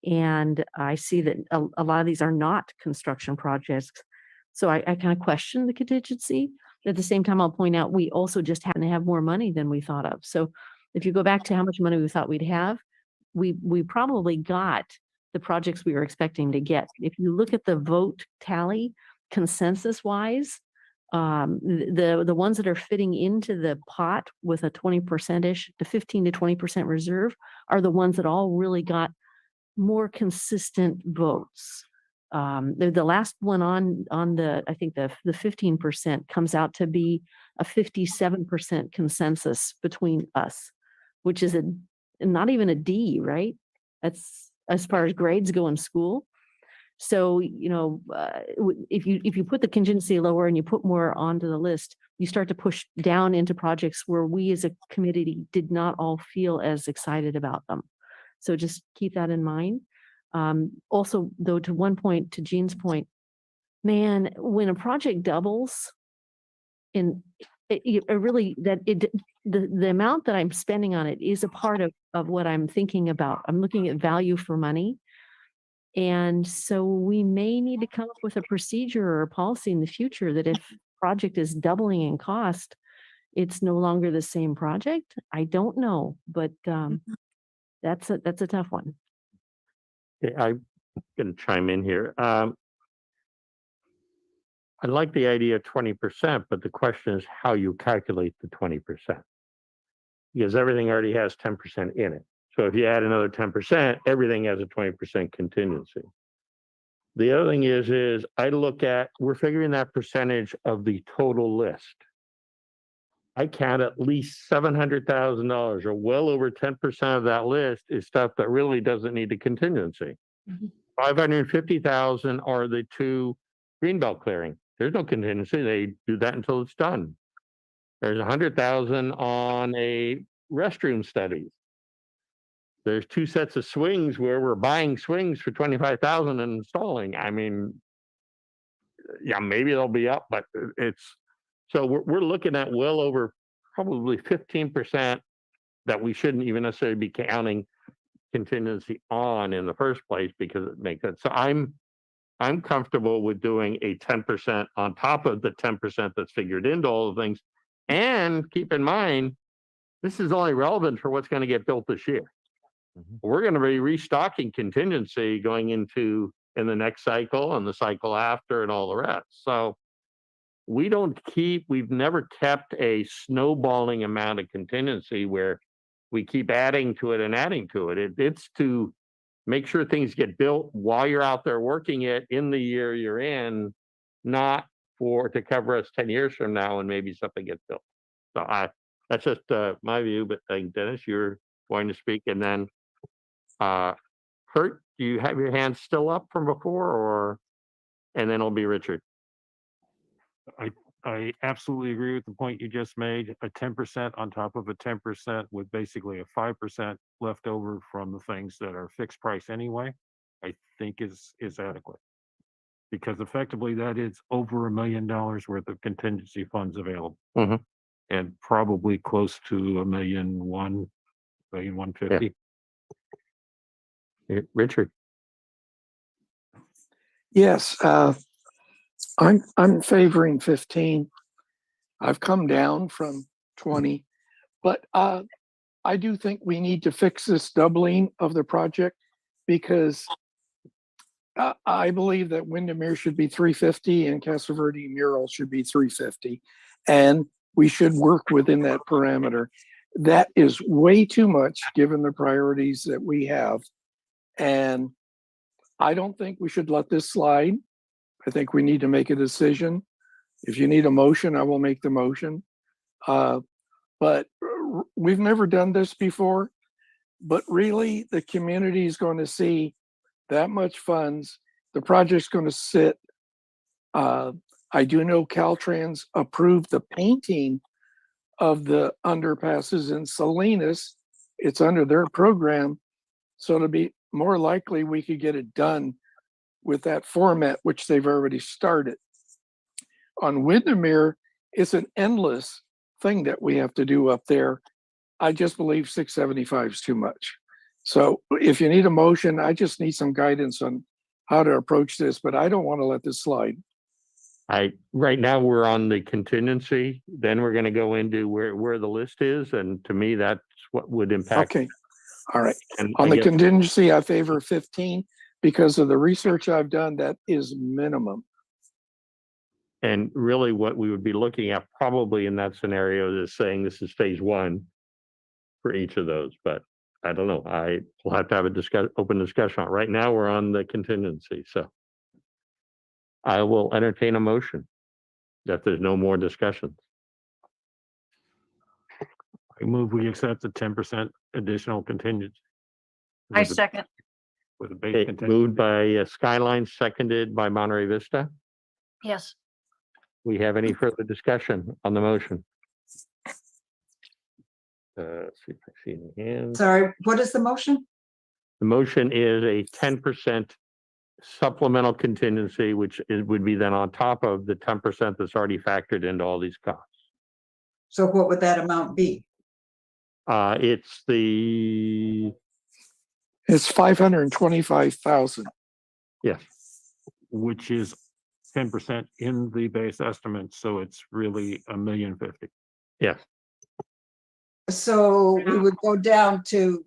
And I see that a lot of these are not construction projects. So I kind of question the contingency. At the same time, I'll point out, we also just happen to have more money than we thought of. So if you go back to how much money we thought we'd have, we probably got the projects we were expecting to get. If you look at the vote tally, consensus wise, the ones that are fitting into the pot with a 20%ish to 15 to 20% reserve are the ones that all really got more consistent votes. The last one on the, I think the 15% comes out to be a 57% consensus between us, which is not even a D, right? That's as far as grades go in school. So, if you put the contingency lower and you put more onto the list, you start to push down into projects where we as a committee did not all feel as excited about them. So just keep that in mind. Also, though, to one point, to Jean's point, man, when a project doubles, the amount that I'm spending on it is a part of what I'm thinking about. I'm looking at value for money. And so we may need to come up with a procedure or a policy in the future that if project is doubling in cost, it's no longer the same project. I don't know, but that's a tough one. Okay, I'm going to chime in here. I like the idea of 20%, but the question is how you calculate the 20%. Because everything already has 10% in it. So if you add another 10%, everything has a 20% contingency. The other thing is I look at, we're figuring that percentage of the total list. I count at least $700,000 or well over 10% of that list is stuff that really doesn't need a contingency. 550,000 are the two greenbelt clearing. There's no contingency. They do that until it's done. There's 100,000 on a restroom study. There's two sets of swings where we're buying swings for 25,000 and installing. I mean, yeah, maybe they'll be up, but so we're looking at well over probably 15% that we shouldn't even necessarily be counting contingency on in the first place because it makes it. So I'm comfortable with doing a 10% on top of the 10% that's figured into all the things. And keep in mind, this is only relevant for what's going to get built this year. We're going to be restocking contingency going in the next cycle and the cycle after and all the rest. So we've never kept a snowballing amount of contingency where we keep adding to it and adding to it. It's to make sure things get built while you're out there working it in the year you're in, not to cover us 10 years from now and maybe something gets built. So that's just my view, but I think Dennis, you're going to speak, and then Kurt, do you have your hand still up from before, and then it'll be Richard? I absolutely agree with the point you just made. A 10% on top of a 10% with basically a 5% left over from the things that are fixed price anyway, I think is adequate. Because effectively that is over $1 million worth of contingency funds available. Mhm. And probably close to $1,150,000. Richard, Yes, I'm favoring 15. I've come down from 20, but I do think we need to fix this doubling of the project because I believe that Windermere should be 350 and Casa Verde mural should be 350. And we should work within that parameter. That is way too much given the priorities that we have. And I don't think we should let this slide. I think we need to make a decision. If you need a motion, I will make the motion. But we've never done this before. But really, the community is going to see that much funds. The project's going to sit. I do know Caltrans approved the painting of the underpasses in Salinas. It's under their program. So it'll be more likely we could get it done with that format, which they've already started. On Windermere, it's an endless thing that we have to do up there. I just believe 675 is too much. So if you need a motion, I just need some guidance on how to approach this, but I don't want to let this slide. right now we're on the contingency, then we're gonna go into where the list is, and to me, that's what would impact. Okay, all right. And On I the guess- contingency, I favor 15 because of the research I've done, that is minimum. And really what we would be looking at probably in that scenario is saying this is phase one for each of those, but I don't know. I will have to have a open discussion on it. Right now, we're on the contingency, so I will entertain a motion that there's no more discussions. I move we accept the 10% additional contingency. I With a- second. With a base Okay, contingency. moved by Skyline, seconded by Monterey Vista. Yes. We have any further discussion on the motion? Let's see if I see any hands. Sorry, what is the motion? The motion is a 10% supplemental contingency, which would be then on top of the 10% that's already factored into all these costs. So what would that amount be? It's the, It's 525,000. yes, Which is 10% in the base estimate, so it's really $1,050,000. yes. So we would go down to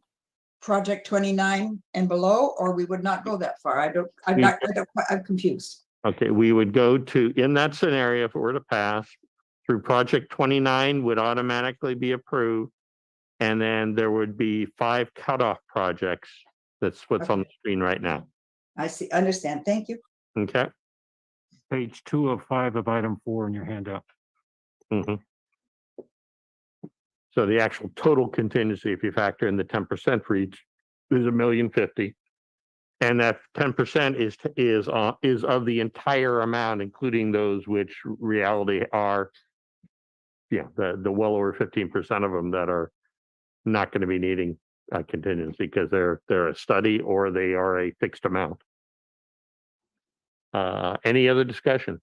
project 29 and below, or we would not go that far? I'm confused. Okay, we would go to, in that scenario, if it were to pass, through project 29 would automatically be approved. And then there would be 5 cutoff projects. That's what's on the screen right now. I see, understand. Thank you. Okay. Page 2 of 5 of item 4 in your handout. Mhm. So the actual total contingency, if you factor in the 10% for each, is $1,050,000. And that 10% is of the entire amount, including those which reality are, the well over 15% of them that are not going to be needing a contingency because they're a study or they are a fixed amount. Any other discussion?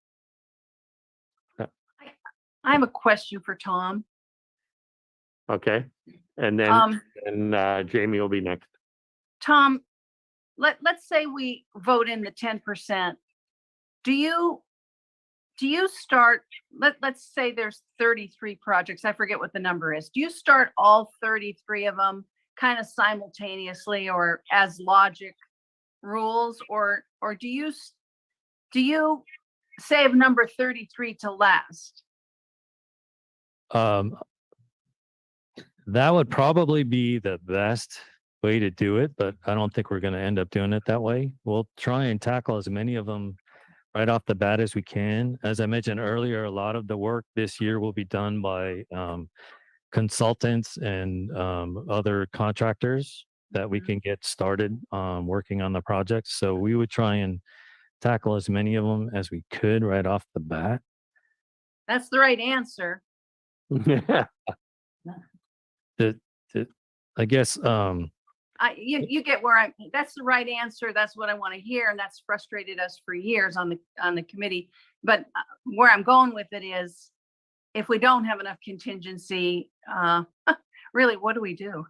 I have a question for Tom. Okay, and then Jamie will be next. Tom, let's say we vote in the 10%. Do you start, let's say there's 33 projects. I forget what the number is. Do you start all 33 of them kind of simultaneously or as logic rules, or do you save number 33 to last? That would probably be the best way to do it, but I don't think we're going to end up doing it that way. We'll try and tackle as many of them right off the bat as we can. As I mentioned earlier, a lot of the work this year will be done by consultants and other contractors that we can get started working on the projects. So we would try and tackle as many of them as we could right off the bat. That's the right answer. Yeah. I guess I you get where that's the right answer. That's what I want to hear. And that's frustrated us for years on the committee. But where I'm going with it is, if we don't have enough contingency, really, what do we do?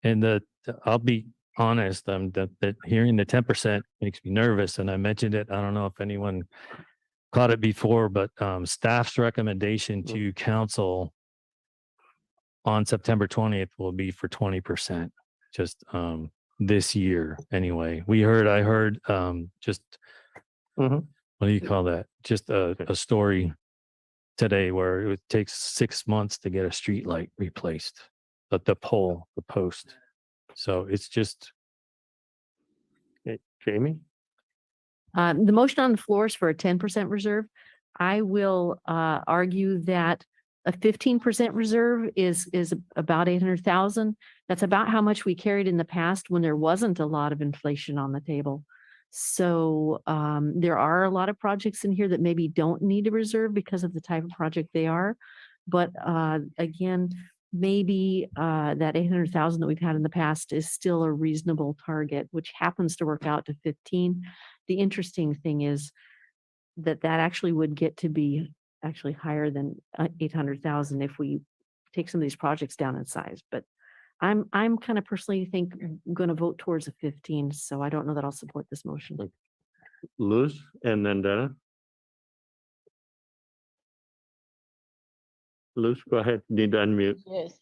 And I'll be honest, that hearing the 10% makes me nervous. And I mentioned it, I don't know if anyone caught it before, but staff's recommendation to council on September 20th will be for 20%, just this year anyway. I heard just, Mhm. what do you call that? Just a story today where it takes 6 months to get a street light replaced, but the post. So it's just, Okay, Jamie? The motion on the floor is for a 10% reserve. I will argue that a 15% reserve is about 800,000. That's about how much we carried in the past when there wasn't a lot of inflation on the table. So there are a lot of projects in here that maybe don't need a reserve because of the type of project they are. But again, maybe that 800,000 that we've had in the past is still a reasonable target, which happens to work out to 15. The interesting thing is that actually would get to be actually higher than 800,000 if we take some of these projects down in size. But I'm kind of personally think I'm going to vote towards a 15. So I don't know that I'll support this motion. Luz and then Dennis. Luz, go ahead. Need to unmute. Yes.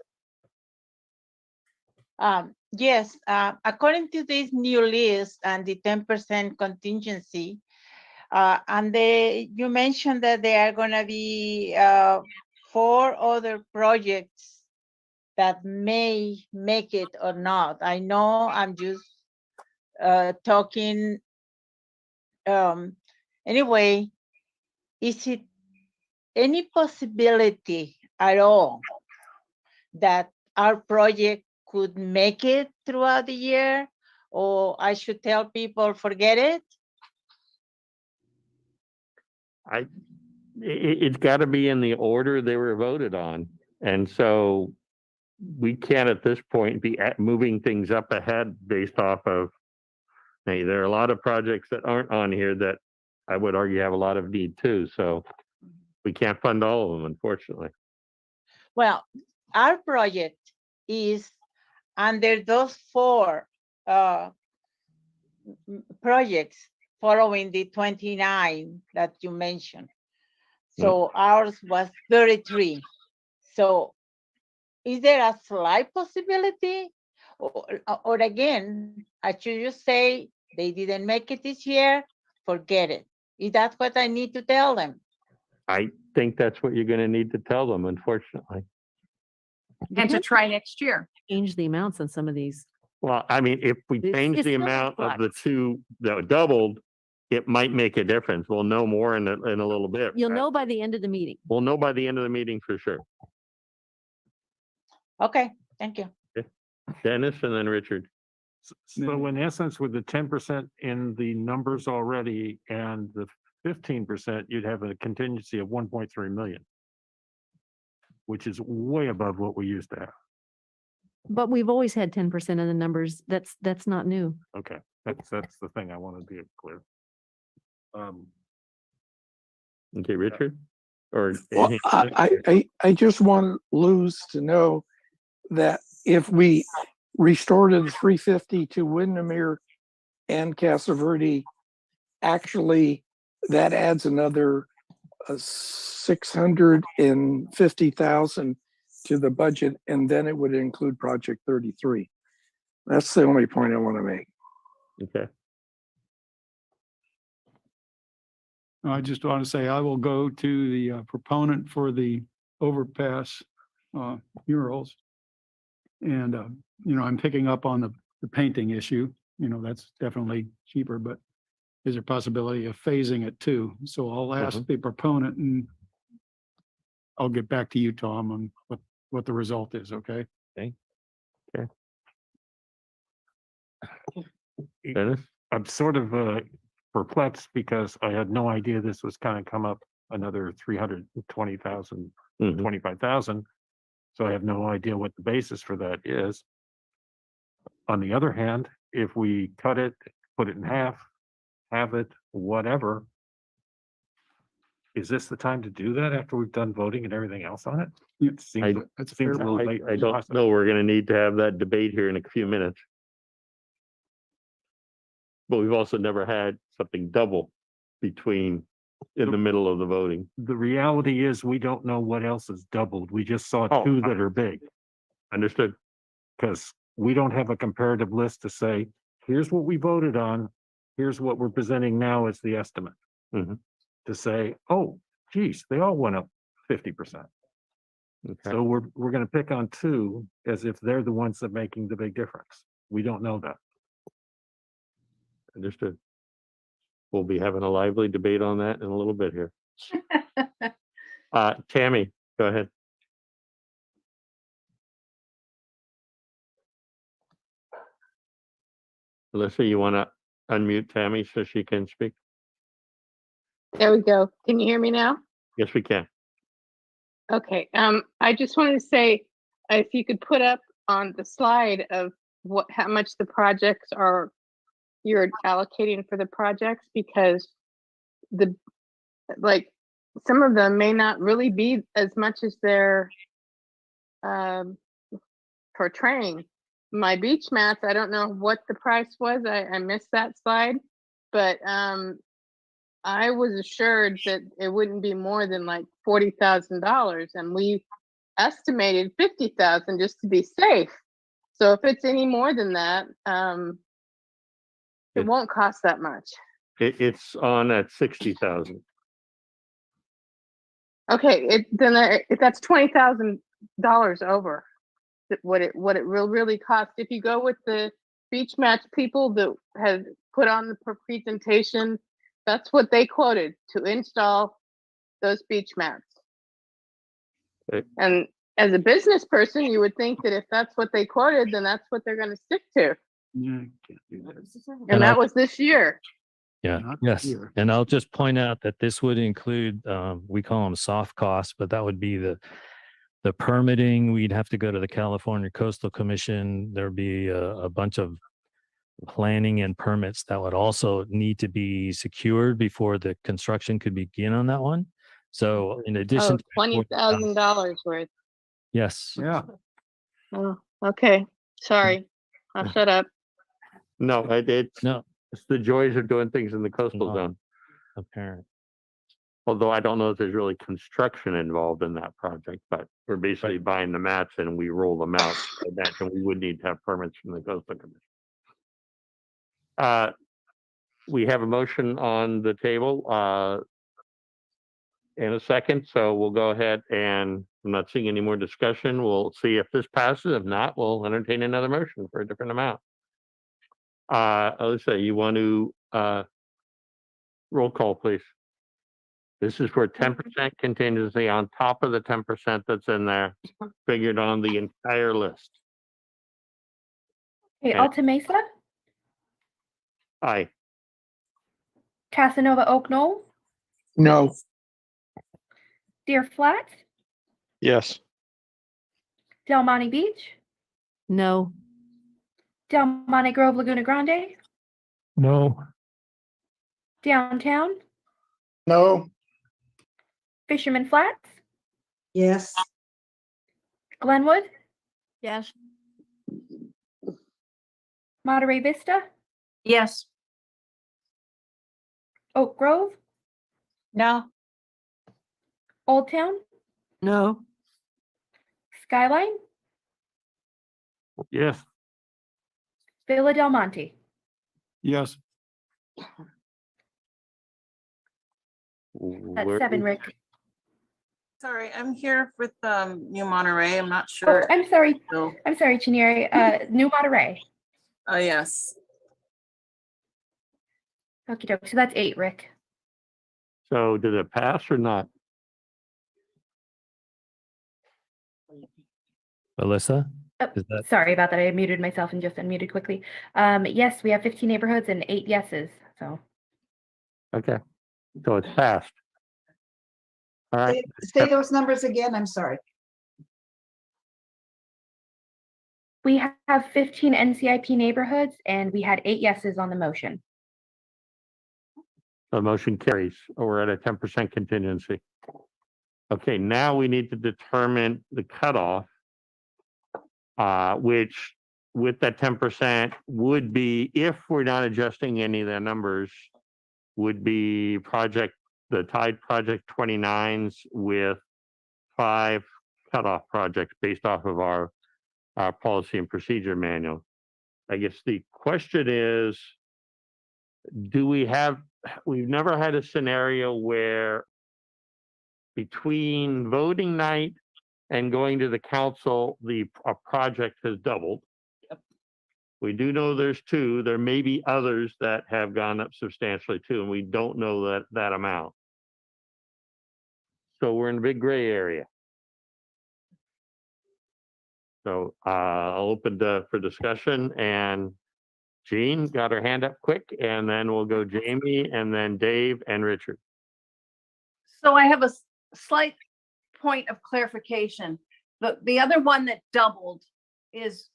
Yes, according to this new list and the 10% contingency, and you mentioned that there are going to be 4 other projects that may make it or not. I know I'm just talking. Anyway, is it any possibility at all that our project could make it throughout the year, or I should tell people forget it? It's got to be in the order they were voted on. And so we can't at this point be moving things up ahead based off of, hey, there are a lot of projects that aren't on here that I would argue have a lot of need too. So we can't fund all of them, unfortunately. Well, our project is under those 4 projects following the 29 that you mentioned. So ours was 33. So is there a slight possibility? Or again, I should just say they didn't make it this year, forget it. Is that what I need to tell them? I think that's what you're going to need to tell them, unfortunately. And to try next year. Change the amounts on some of these. Well, I mean, if we change it's the still amount of the flux. 2 that doubled, it might make a difference. We'll know more in a little bit. You'll know by the end of the meeting. We'll know by the end of the meeting for sure. Okay, thank you. Dennis and then Richard. So in essence, with the 10% in the numbers already and the 15%, you'd have a contingency of 1.3 million, which is way above what we used to have. But we've always had 10% of the numbers. That's not new. Okay, that's the thing I wanted to be clear. Okay, Richard? Or Well, I just want Luz to know that if we restored the 350 to Windermere and Casa Verde, actually that adds another 650,000 to the budget, and then it would include Project 33. That's the only point I want to make. Okay. I just want to say I will go to the proponent for the overpass murals. And, I'm picking up on the painting issue. That's definitely cheaper, but is there a possibility of phasing it too? So I'll ask the proponent and I'll get back to you, Tom, on what the result is, okay? Dennis? I'm sort of perplexed because I had no idea this was kind of come up another 320,000, 25,000. So I have no idea what the basis for that is. On the other hand, if we cut it, put it in half it, whatever, is this the time to do that after we've done voting and everything else on it? Yeah, It seems, that's a seems a fair little I, late. in I the don't process. know. We're gonna need to have that debate here in a few minutes. But we've also never had something double between in the middle of the voting. The reality is we don't know what else is doubled. We just saw Oh, two that are big. Understood? Because we don't have a comparative list to say, here's what we voted on, here's what we're presenting now as the estimate. Mhm. To say, oh, geez, they all went up 50%. Okay, So we're gonna pick on two as if they're the ones that are making the big difference. We don't know that. understood. We'll be having a lively debate on that in a little bit here. Tammy, go ahead. Alyssa, you want to unmute Tammy so she can speak? There we go. Can you hear me now? Yes, we can. Okay. I just wanted to say, if you could put up on the slide of how much the projects are, you're allocating for the projects, because some of them may not really be as much as they're portraying. My beach mats, I don't know what the price was. I missed that slide, but I was assured that it wouldn't be more than like $40,000, and we estimated 50,000 just to be safe. So if it's any more than that, it won't cost that much. It's on at 60,000. Okay, that's $20,000 over what it will really cost. If you go with the beach match people that have put on the presentation, that's what they quoted to install those beach mats. Okay. And as a business person, you would think that if that's what they quoted, then that's what they're going to stick to. Yeah, can't do that. And that was this year. Yeah, Not yes. here. And I'll just point out that this would include, we call them soft costs, but that would be the permitting. We'd have to go to the California Coastal Commission. There'd be a bunch of planning and permits that would also need to be secured before the construction could begin on that one. So in addition to $20,000 worth. yes. Yeah. Oh, okay. Sorry. I'll shut up. No, No, it's the joys of doing things in the coastal No. zone. apparent. Although I don't know if there's really construction involved in that project, but we're basically buying the mats and we roll them out. I imagine we would need to have permits from the coastal commission. We have a motion on the table in a second, so we'll go ahead and I'm not seeing any more discussion. We'll see if this passes. If not, we'll entertain another motion for a different amount. Alyssa, you want to roll call, please? This is for 10% contingency on top of the 10% that's in there, figured on the entire list. Okay, Okay. Alta Mesa, Aye. Casanova Oak Knoll, No. Deer Flat, Yes. Del Monte Beach, No. Del Monte Grove Laguna Grande, No. Downtown, No. Fisherman Flats, Yes. Glenwood, Yes. Monterey Vista, Yes. Oak Grove, No. Old Town, No. Skyline, Yes, Villa Del Monte. Yes. That's Where- 7, Rick. Sorry, I'm here with New Monterey. I'm not Oh, sure. I'm sorry. No. I'm sorry, Chinieri. New Monterey. Oh, yes. Okie doke. So that's 8, Rick. So did it pass or not? Alyssa? Oh, Is that- sorry about that. I muted myself and just unmuted quickly. Yes, we have 15 neighborhoods and 8 yeses. So Okay, so it's passed. All right, Say those numbers again. I'm sorry. We have 15 NCIP neighborhoods and we had 8 yeses on the motion. The motion carries. We're at a 10% contingency. Okay, now we need to determine the cutoff, which with that 10% would be, if we're not adjusting any of the numbers, would be the tied project 29s with 5 cutoff projects based off of our policy and procedure manual. I guess the question is, we've never had a scenario where between voting night and going to the council, a project has doubled. We do know there's 2. There may be others that have gone up substantially too, and we don't know that amount. So we're in a big gray area. So I'll open for discussion, and Jean got her hand up quick, and then we'll go Jamie, and then Dave and Richard. So I have a slight point of clarification. The other one that doubled is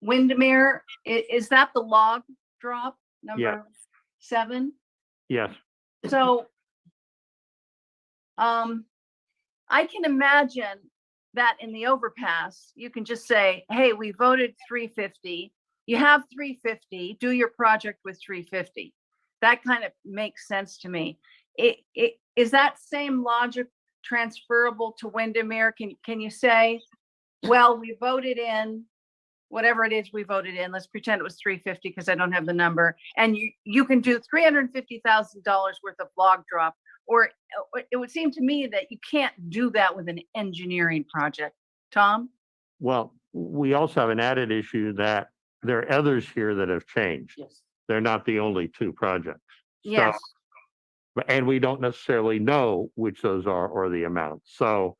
Windermere. Is that the log drop number 7? Yes. So I can imagine that in the overpass, you can just say, hey, we voted 350. You have 350, do your project with 350. That kind of makes sense to me. Is that same logic transferable to Windermere? Can you say, well, we voted in whatever it is we voted in. Let's pretend it was 350 because I don't have the number. And you can do $350,000 worth of log drop. Or it would seem to me that you can't do that with an engineering project. Tom? Well, we also have an added issue that there are others here that have changed. Yes. They're not the only 2 projects. Yes. And we don't necessarily know which those are or the amount. So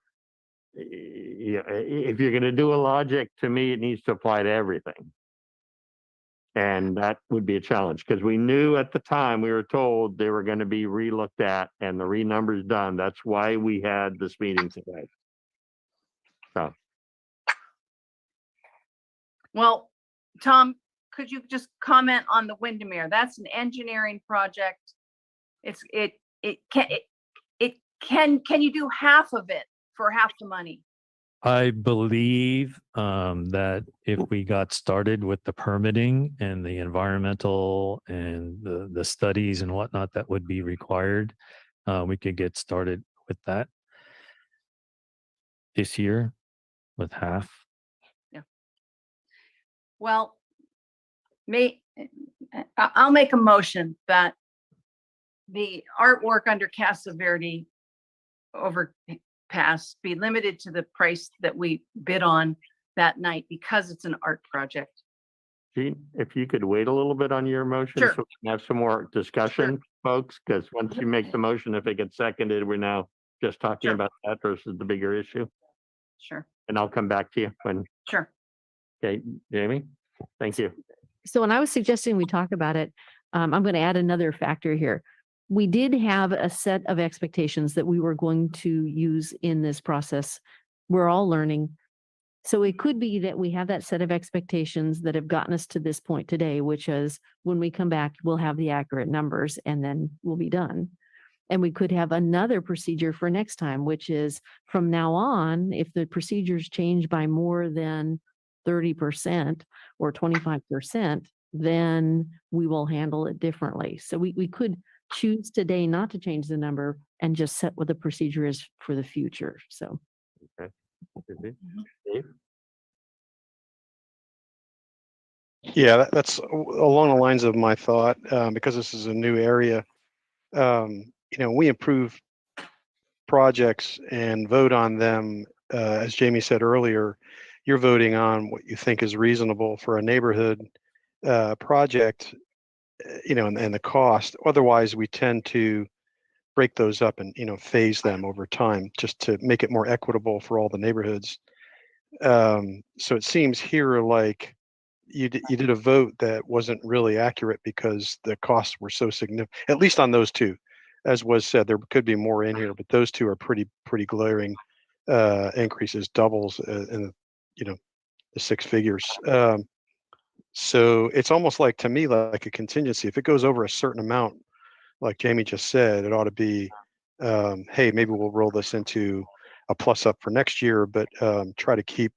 yeah, if you're going to do a logic, to me, it needs to apply to everything. And that would be a challenge because we knew at the time, we were told they were going to be re-looked at and the re-numbers done. That's why we had this meeting today. So. Well, Tom, could you just comment on the Windermere? That's an engineering project. Can you do half of it for half the money? I believe that if we got started with the permitting and the environmental and the studies and whatnot that would be required, we could get started with that this year with half. Yeah. Well, I'll make a motion that the artwork under Casa Verde overpass be limited to the price that we bid on that night because it's an art project. Jean, if you could wait a little bit on your motion Sure. so we can have some more discussion, folks, because once you make the motion, if it gets seconded, we're now just talking Sure. about that versus the bigger issue. Sure. And I'll come back to you when. Sure. Okay, Jamie, thank you. So when I was suggesting we talk about it, I'm going to add another factor here. We did have a set of expectations that we were going to use in this process. We're all learning. So it could be that we have that set of expectations that have gotten us to this point today, which is when we come back, we'll have the accurate numbers and then we'll be done. And we could have another procedure for next time, which is from now on, if the procedures change by more than 30% or 25%, then we will handle it differently. So we could choose today not to change the number and just set what the procedure is for the future. So. Okay. Dave? Yeah, that's along the lines of my thought, because this is a new area. We improve projects and vote on them. As Jamie said earlier, you're voting on what you think is reasonable for a neighborhood project, and the cost. Otherwise, we tend to break those up and, phase them over time just to make it more equitable for all the neighborhoods. So it seems here like you did a vote that wasn't really accurate because the costs were so significant, at least on those 2. As was said, there could be more in here, but those 2 are pretty glaring increases, doubles, and the six figures. So it's almost like, to me, like a contingency. If it goes over a certain amount, like Jamie just said, it ought to be, hey, maybe we'll roll this into a plus up for next year, but try to keep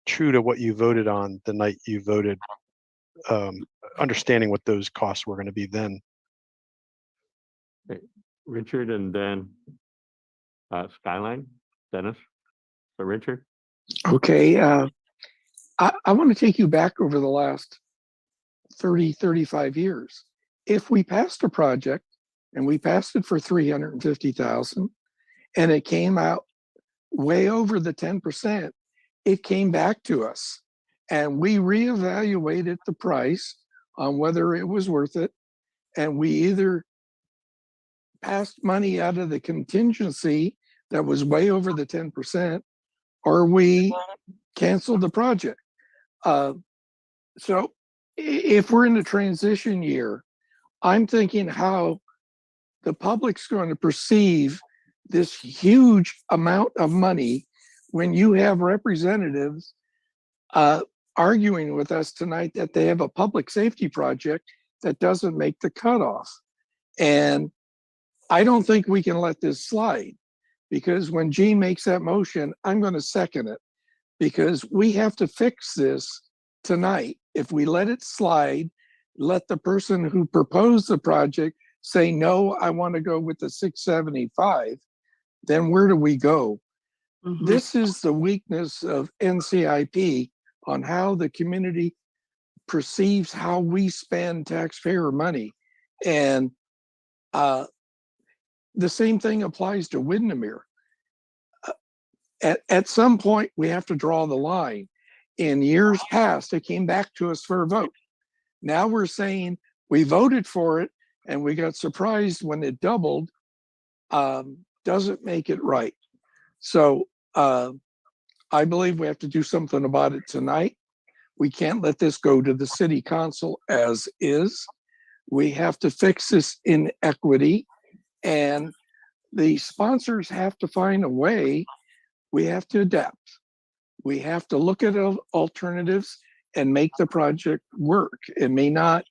true to what you voted on the night you voted, understanding what those costs were going to be then. Richard and then Skyline, Dennis. So Richard. Okay, I want to take you back over the last 30, 35 years. If we passed a project and we passed it for 350,000 and it came out way over the 10%, it came back to us and we reevaluated the price on whether it was worth it. And we either passed money out of the contingency that was way over the 10%, or we canceled the project. So if we're in a transition year, I'm thinking how the public's going to perceive this huge amount of money when you have representatives arguing with us tonight that they have a public safety project that doesn't make the cutoff. And I don't think we can let this slide, because when Gene makes that motion, I'm going to second it, because we have to fix this tonight. If we let it slide, let the person who proposed the project say, no, I want to go with the 675, then where do we go? This is the weakness of NCIP on how the community perceives how we spend taxpayer money. And the same thing applies to Windermere. At some point, we have to draw the line. In years past, it came back to us for a vote. Now we're saying we voted for it and we got surprised when it doubled. Doesn't make it right. So I believe we have to do something about it tonight. We can't let this go to the city council as is. We have to fix this inequity, and the sponsors have to find a way. We have to adapt. We have to look at alternatives and make the project work. It may not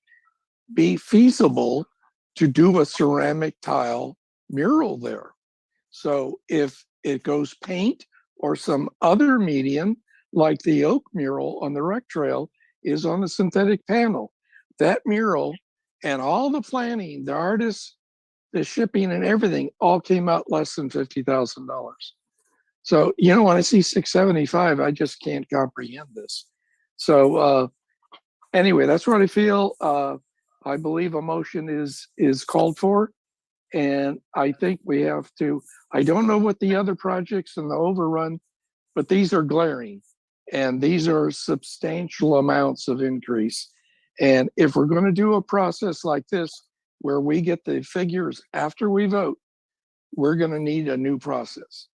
be feasible to do a ceramic tile mural there. So if it goes paint or some other medium, like the oak mural on the rec trail is on the synthetic panel, that mural and all the planning, the artists, the shipping and everything all came out less than $50,000. So, you know, when I see 675, I just can't comprehend this. So anyway, that's what I feel. I believe a motion is called for. And I think we have to, I don't know what the other projects and the overrun, but these are glaring. And these are substantial amounts of increase. And if we're going to do a process like this, where we get the figures after we vote, we're going to need a new process.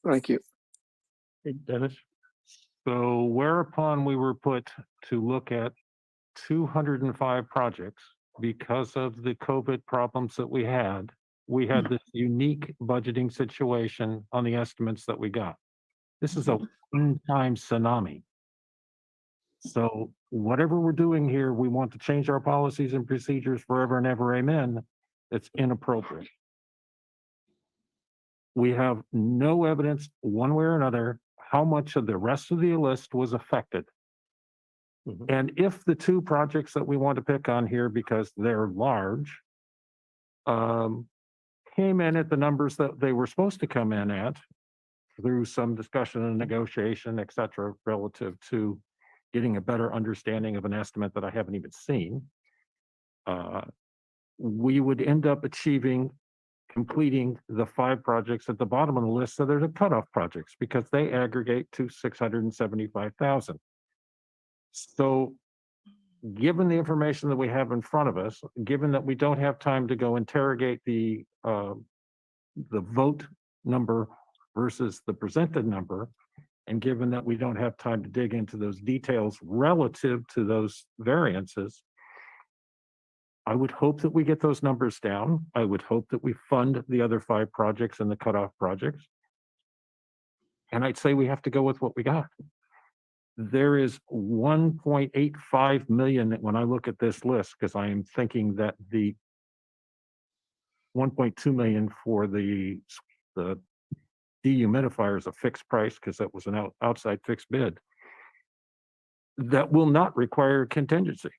Thank you. Hey, Dennis. So whereupon we were put to look at 205 projects because of the COVID problems that we had this unique budgeting situation on the estimates that we got. This is a one-time tsunami. So whatever we're doing here, we want to change our policies and procedures forever and ever, amen. It's inappropriate. We have no evidence one way or another how much of the rest of the list was affected. And if the two projects that we want to pick on here, because they're large, came in at the numbers that they were supposed to come in at through some discussion and negotiation, et cetera, relative to getting a better understanding of an estimate that I haven't even seen, we would end up completing the 5 projects at the bottom of the list. So there's a cutoff projects because they aggregate to 675,000. So given the information that we have in front of us, given that we don't have time to go interrogate the vote number versus the presented number, and given that we don't have time to dig into those details relative to those variances, I would hope that we get those numbers down. I would hope that we fund the other 5 projects and the cutoff projects. And I'd say we have to go with what we got. there is 1.85 million when I look at this list, because I am thinking that the 1.2 million for the dehumidifier is a fixed price because that was an outside fixed bid. That will not require contingency.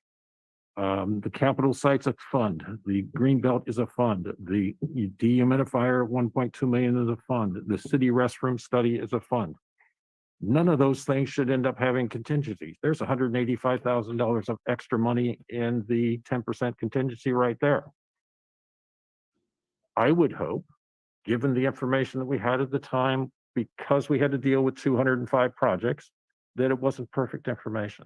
The capital sites a fund, the Greenbelt is a fund, the dehumidifier 1.2 million is a fund, the city restroom study is a fund. None of those things should end up having contingencies. There's $185,000 of extra money in the 10% contingency right there. I would hope, given the information that we had at the time, because we had to deal with 205 projects, that it wasn't perfect information.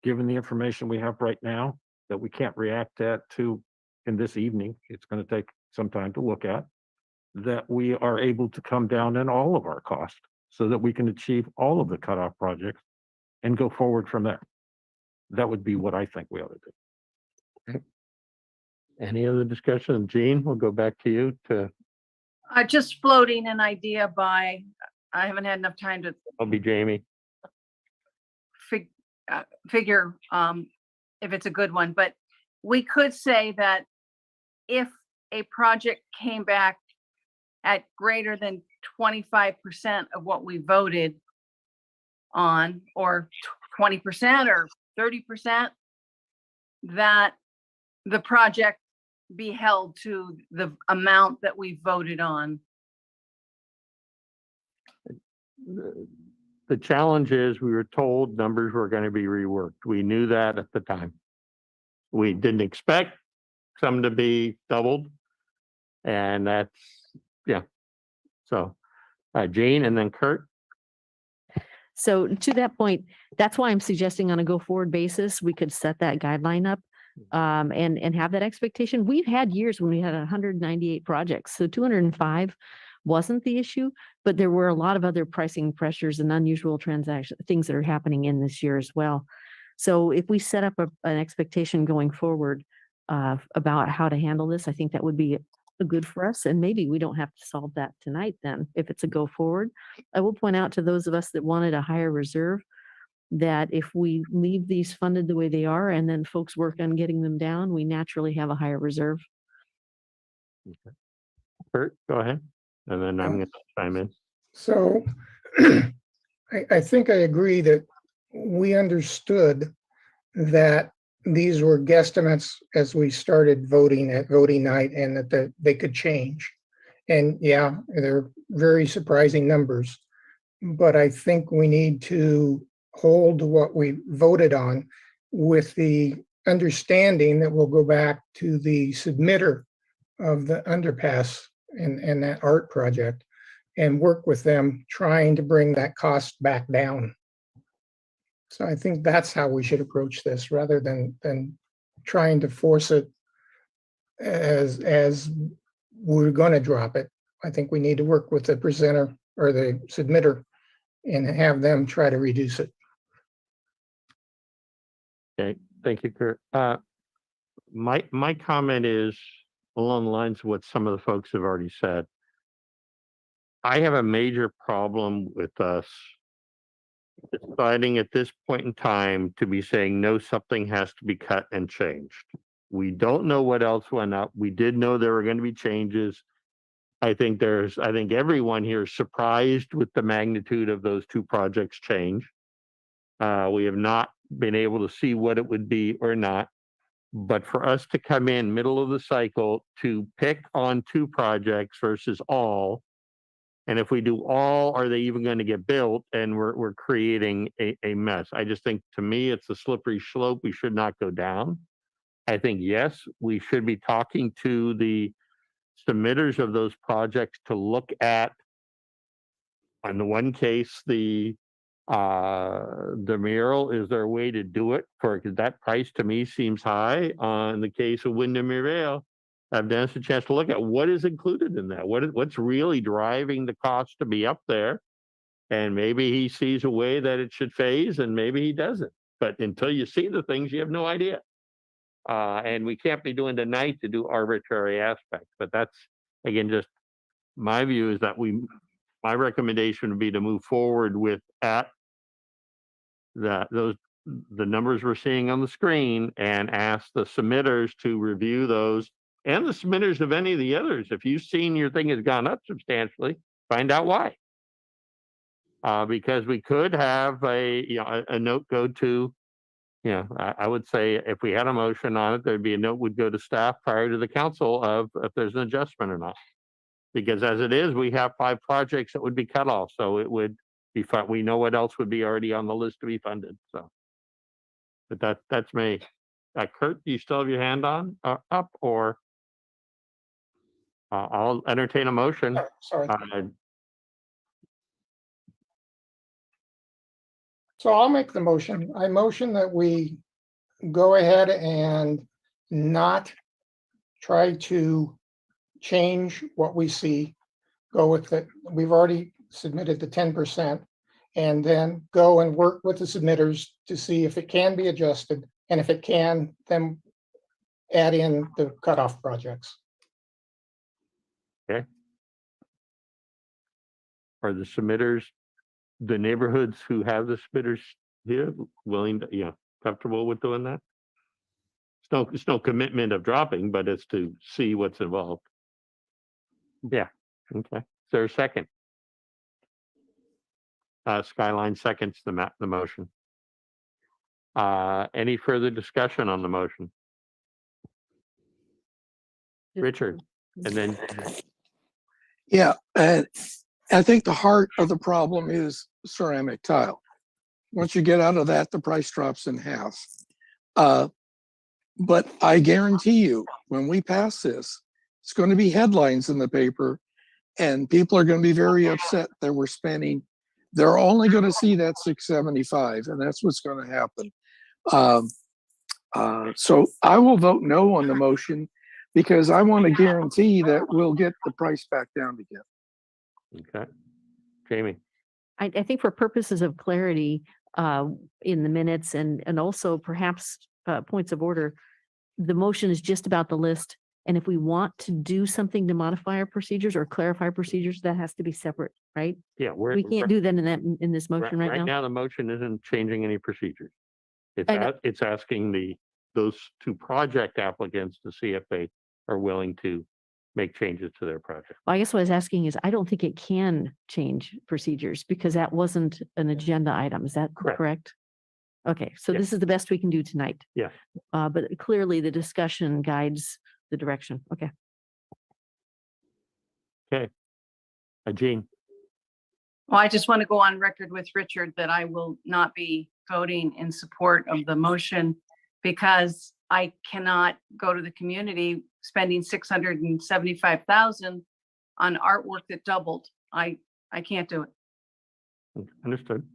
Given the information we have right now, that we can't react to in this evening, it's going to take some time to look at, that we are able to come down in all of our costs so that we can achieve all of the cutoff projects and go forward from there. That would be what I think we ought to do. Any other discussion? Gene, we'll go back to you to, Just floating an idea by, I haven't had enough time to I'll be Jamie. figure if it's a good one, but we could say that if a project came back at greater than 25% of what we voted on, or 20% or 30%, that the project be held to the amount that we voted on. The challenge is we were told numbers were going to be reworked. We knew that at the time. We didn't expect some to be doubled. And that's, yeah. So Jane and then Kurt. So to that point, that's why I'm suggesting on a go forward basis, we could set that guideline up and have that expectation. We've had years when we had 198 projects. So 205 wasn't the issue, but there were a lot of other pricing pressures and unusual transaction things that are happening in this year as well. So if we set up an expectation going forward about how to handle this, I think that would be good for us. And maybe we don't have to solve that tonight then, if it's a go forward. I will point out to those of us that wanted a higher reserve that if we leave these funded the way they are and then folks work on getting them down, we naturally have a higher reserve. Okay. Kurt, go ahead. And then I'm going to chime in. So I think I agree that we understood that these were guesstimates as we started voting at voting night, and that they could change. And yeah, they're very surprising numbers, but I think we need to hold what we voted on with the understanding that we'll go back to the submitter of the underpass and that art project and work with them trying to bring that cost back down. So I think that's how we should approach this, rather than trying to force it as we're going to drop it. I think we need to work with the presenter or the submitter and have them try to reduce it. Okay, thank you, Kurt. My comment is along the lines of what some of the folks have already said. I have a major problem with us deciding at this point in time to be saying, no, something has to be cut and changed. We don't know what else went up. We did know there were going to be changes. I think everyone here is surprised with the magnitude of those two projects change. We have not been able to see what it would be or not. But for us to come in middle of the cycle to pick on two projects versus all, and if we do all, are they even going to get built? And we're creating a mess. I just think, to me, it's a slippery slope we should not go down. I think, yes, we should be talking to the submitters of those projects to look at, on the one case, the mural. Is there a way to do it for, because that price to me seems high. On the case of Windermere Vale, I've done a chance to look at what is included in that. What's really driving the cost to be up there? And maybe he sees a way that it should phase, and maybe he doesn't. But until you see the things, you have no idea. And we can't be doing tonight to do arbitrary aspects. But that's, again, just my view is that my recommendation would be to move forward with at the numbers we're seeing on the screen and ask the submitters to review those and the submitters of any of the others. If you've seen your thing has gone up substantially, find out why. Because we could have a note go to, I would say if we had a motion on it, there'd be a note would go to staff prior to the council of if there's an adjustment or not. Because as it is, we have 5 projects that would be cut off, so it would be fun. We know what else would be already on the list to be funded, so. But that's me. Kurt, do you still have your hand on, up, or? I'll entertain a motion. Sorry. So I'll make the motion. I motion that we go ahead and not try to change what we see. Go with it. We've already submitted the 10%, and then go and work with the submitters to see if it can be adjusted. And if it can, then add in the cutoff projects. Okay. Are the submitters, the neighborhoods who have the submitters here willing to, comfortable with doing that? It's no commitment of dropping, but it's to see what's involved. Yeah, okay. Is there a second? Skyline seconds the motion. Any further discussion on the motion? Richard, and then Yeah, and I think the heart of the problem is ceramic tile. Once you get out of that, the price drops in half. But I guarantee you, when we pass this, it's going to be headlines in the paper, and people are going to be very upset that we're spending. They're only going to see that 675, and that's what's going to happen. So I will vote no on the motion because I want to guarantee that we'll get the price back down again. okay, Jamie. I think for purposes of clarity in the minutes and also perhaps points of order, the motion is just about the list. And if we want to do something to modify our procedures or clarify procedures, that has to be separate, right? Yeah, We can't do that in this motion right now. Right now, the motion isn't changing any procedures. I know. It's asking those 2 project applicants to see if they are willing to make changes to their project. Well, I guess what I was asking is, I don't think it can change procedures because that wasn't an agenda item. Is that correct? Okay, so Yes. this is the best we can do tonight. Yeah. But clearly the discussion guides the direction. Okay. Okay. Jean. Well, I just want to go on record with Richard that I will not be voting in support of the motion because I cannot go to the community spending 675,000 on artwork that doubled. I can't do it. Understood.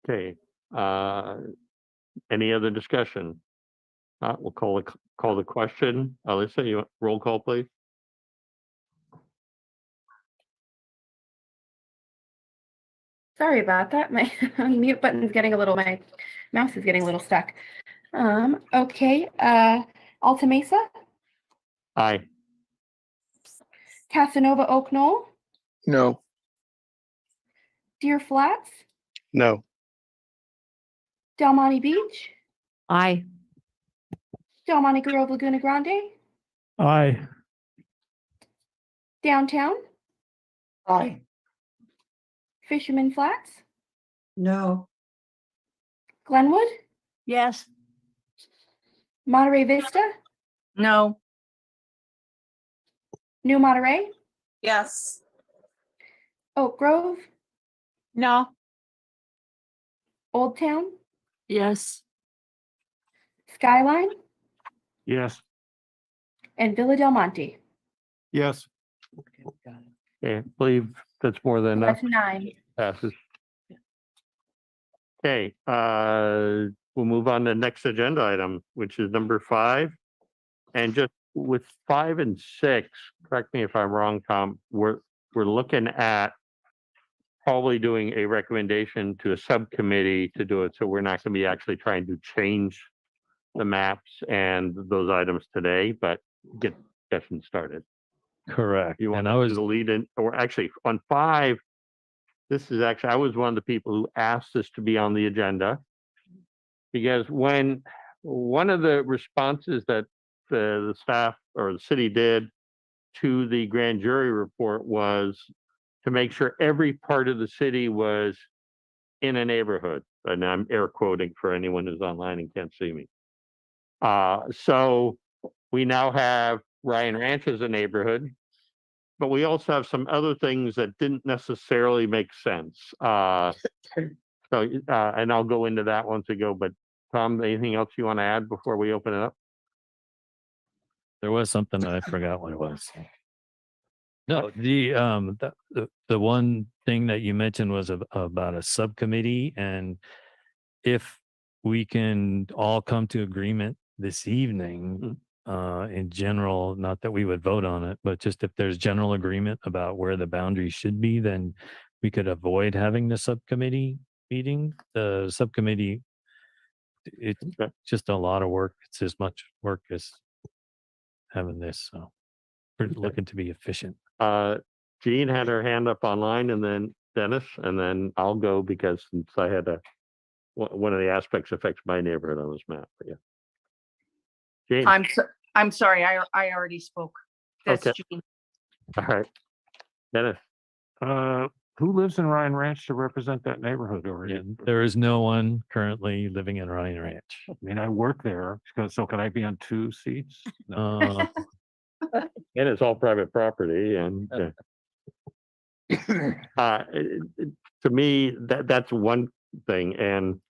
Okay. Any other discussion? We'll call the question. Alyssa, you roll call, please. Sorry about that. My mute button is getting my mouse is getting a little stuck. Okay. Alta Mesa, Aye. Casanova Oak Knoll, No, Deer Flats, No, Del Monte Beach, Aye. Del Monte Grove Laguna Grande, Aye. Downtown, Aye. Fisherman Flats, No, Glenwood, Yes. Monterey Vista, No. New Monterey, Yes. Oak Grove, No, Old Town, Yes. Skyline, Yes. and Villa Del Monte. Yes. Okay, I believe that's more than enough. That's 9. Passes. Okay, we'll move on to the next agenda item, which is number 5. And just with 5 and 6, correct me if I'm wrong, Tom, we're looking at probably doing a recommendation to a subcommittee to do it. So we're not going to be actually trying to change the maps and those items today, but get discussion started. Correct. You want And I to was do the lead in, or actually on 5, this is actually, I was one of the people who asked this to be on the agenda. Because when one of the responses that the staff or the city did to the grand jury report was to make sure every part of the city was in a neighborhood. And I'm air quoting for anyone who's online and can't see me. So we now have Ryan Ranch as a neighborhood, but we also have some other things that didn't necessarily make sense. And I'll go into that once we go, but Tom, anything else you want to add before we open it up? There was something that I forgot what it was. No, the one thing that you mentioned was about a subcommittee, and if we can all come to agreement this evening, in general, not that we would vote on it, but just if there's general agreement about where the boundaries should be, then we could avoid having the subcommittee meeting. The subcommittee, it's just a lot of work. It's as much work as having this. So we're looking to be efficient. Jean had her hand up online, and then Dennis, and then I'll go because since I had one of the aspects affects my neighborhood on this map. But yeah. Jean. I'm sorry. I already spoke. That's Okay. Jean. All right. Dennis. Who lives in Ryan Ranch to represent that neighborhood over Yeah, here? there is no one currently living in Ryan Ranch. I mean, I work there, so can I be on 2 seats? No. And it's all private property, and to me, that's one thing. And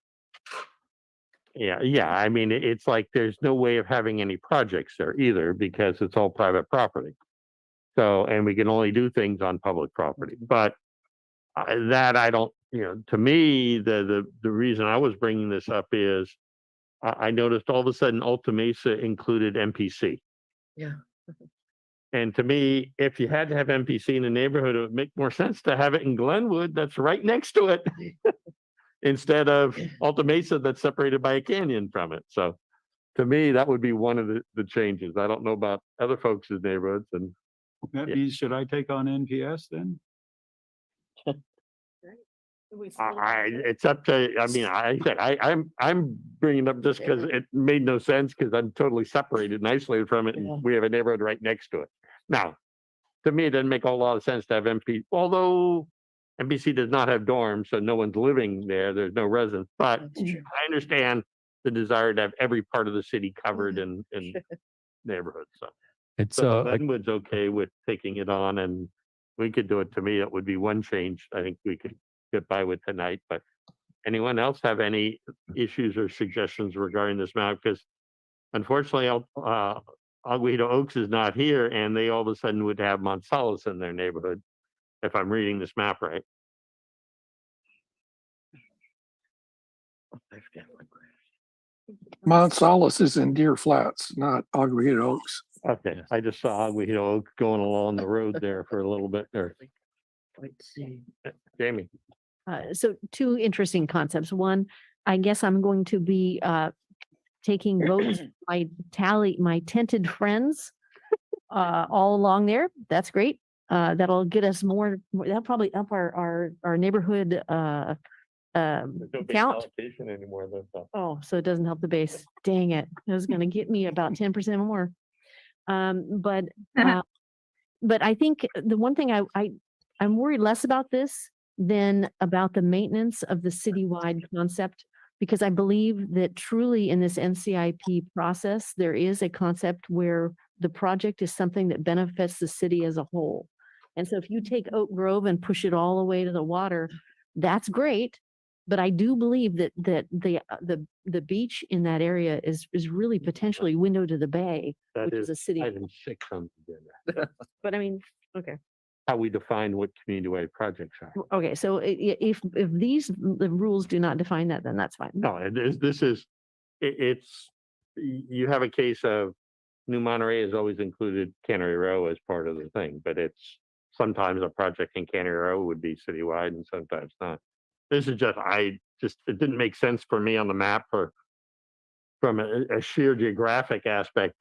yeah, I mean, it's like there's no way of having any projects there either because it's all private property. So, and we can only do things on public property. But that I don't, to me, the reason I was bringing this up is I noticed all of a sudden Alta Mesa included MPC. Yeah. And to me, if you had to have MPC in a neighborhood, it would make more sense to have it in Glenwood that's right next to it instead of Alta Mesa that's separated by a canyon from it. So to me, that would be one of the changes. I don't know about other folks' neighborhoods. And That means, should I take on NPS then? it's up to, I mean, I said, I'm bringing it up just because it made no sense because I'm totally separated and isolated from it. And we have a neighborhood right next to it. Now, to me, it doesn't make a lot of sense to have MP, although MPC does not have dorms, so no one's living there. There's no residents, but I understand the desire to have every part of the city covered in neighborhoods. So It's Glenwood's okay with taking it on, and we could do it. To me, it would be one change I think we could get by with tonight. But anyone else have any issues or suggestions regarding this map? Because unfortunately, Aguayo Oaks is not here, and they all of a sudden would have Monsalas in their neighborhood, if I'm reading this map right. Mount Solace is in Deer Flats, not Aguayo Oaks. Okay, I just saw Aguayo Oaks going along the road there for a little bit there. Jamie. So 2 interesting concepts. One, I guess I'm going to be taking votes, my tented friends all along there. That's great. That'll get us more, that'll probably up our neighborhood count. Anymore, Oh, so it doesn't help the base. Dang it. It was going to get me about 10% more. But I think the one thing I'm worried less about this than about the maintenance of the citywide concept, because I believe that truly in this NCIP process, there is a concept where the project is something that benefits the city as a whole. And so if you take Oak Grove and push it all the way to the water, that's great. But I do believe that the beach in that area is really potentially window to the bay, which is a city. Item 6 on the agenda. But I mean, okay. How we define what community-wide projects are. Okay, so if the rules do not define that, then that's fine. No, it's, you have a case of New Monterey has always included Cannery Row as part of the thing, but it's sometimes a project in Cannery Row would be citywide and sometimes not. This is just, it didn't make sense for me on the map from a sheer geographic aspect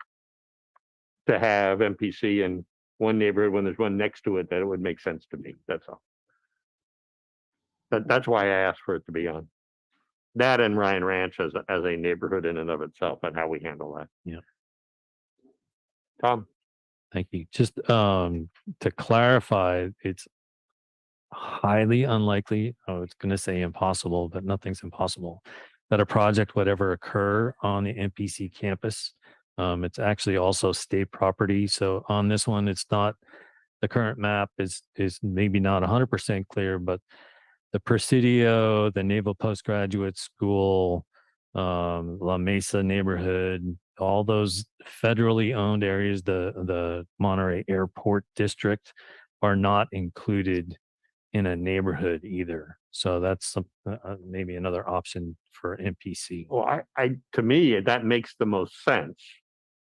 to have MPC in one neighborhood when there's one next to it, that it would make sense to me. That's all. That's why I asked for it to be on. That and Ryan Ranch as a neighborhood in and of itself and how we handle that. Yeah. Tom? Thank you. Just to clarify, it's highly unlikely, I was going to say impossible, but nothing's impossible, that a project would ever occur on the NPC campus. It's actually also state property. So on this one, it's not, the current map is maybe not 100% clear, but the Presidio, the Naval Postgraduate School, La Mesa neighborhood, all those federally owned areas, the Monterey Airport District, are not included in a neighborhood either. So that's some, maybe another option for NPC. Well, to me, that makes the most sense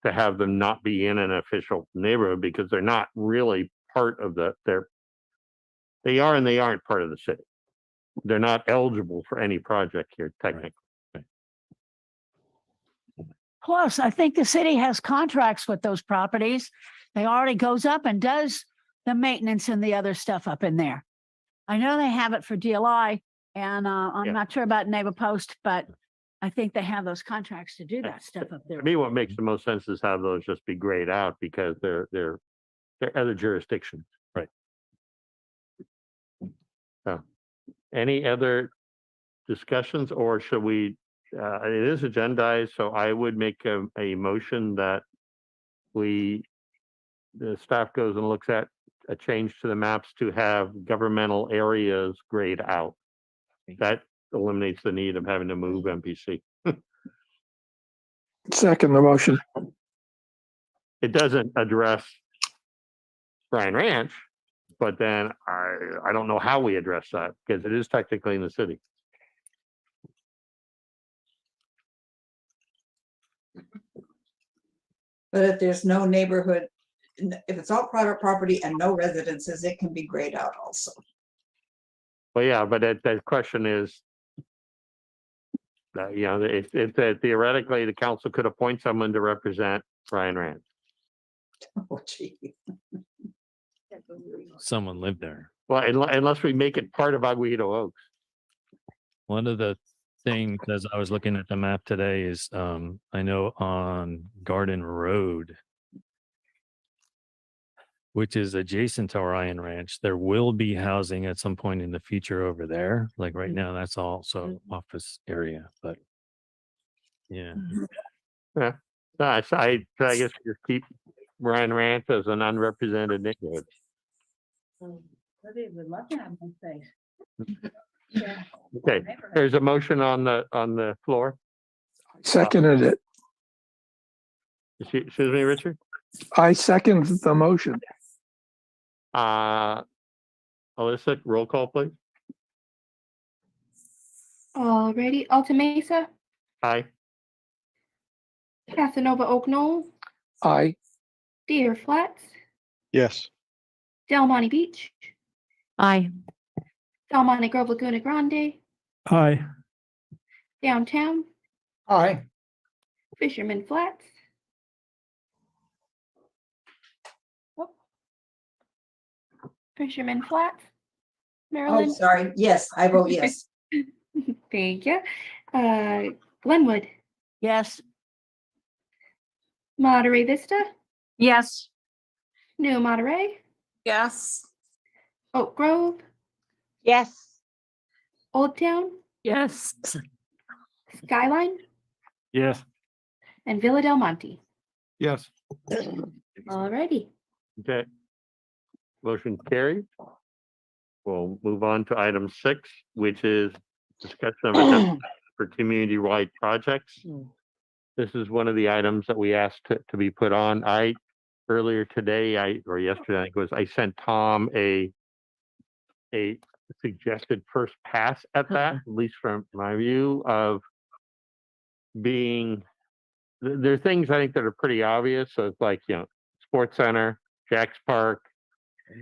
to have them not be in an official neighborhood because they're not really part of they are and they aren't part of the city. They're not eligible for any project here technically. Plus, I think the city has contracts with those properties. They already goes up and does the maintenance and the other stuff up in there. I know they have it for DLI, and I'm not sure about Naval Post, but I think they have those contracts to do that stuff up there. To me, what makes the most sense is have those just be grayed out because they're other jurisdictions. Right. So, any other discussions, or should we? It is agendized, so I would make a motion that the staff goes and looks at a change to the maps to have governmental areas grayed out. That eliminates the need of having to move NPC. Second the motion. It doesn't address Bryan Ranch, but then I don't know how we address that because it is technically in the city. But if there's no neighborhood, if it's all private property and no residences, it can be grayed out also. Well, yeah, but the question is, if theoretically the council could appoint someone to represent Bryan Ranch. Oh, gee. Someone lived there. Well, unless we make it part of Aguado Oaks. One of the things, as I was looking at the map today, is I know on Garden Road, which is adjacent to Ryan Ranch, there will be housing at some point in the future over there. Like right now, that's also office area, but yeah. Yeah, I guess we just keep Bryan Ranch as an unrepresented neighborhood. Libby would love to have my face. Okay, there's a motion on the floor. Seconded it. Excuse me, Richard. I second the motion. Alyssa, roll call, please. Alrighty, Alta Mesa, Aye. Casanova Oak Knoll, Aye. Deer Flats, Yes. Del Monte Beach, Aye. Del Monte Grove Laguna Grande, Aye. Downtown, Aye. Fisherman Flats. Fisherman Flats, Oh, Maryland. sorry. Yes, I vote yes. Thank you. Glenwood, Yes. Monterey Vista, Yes. New Monterey, Yes. Oak Grove, Yes. Old Town, Yes. Skyline, Yes. and Villa Del Monte. Yes. Alrighty. Okay. Motion carried. We'll move on to item 6, which is discussion of agenda for community-wide projects. This is one of the items that we asked to be put on. Earlier today, or yesterday, I think it was, I sent Tom a suggested first pass at that, at least from my view of there are things I think that are pretty obvious. So it's like, Sports Center, Jack's Park,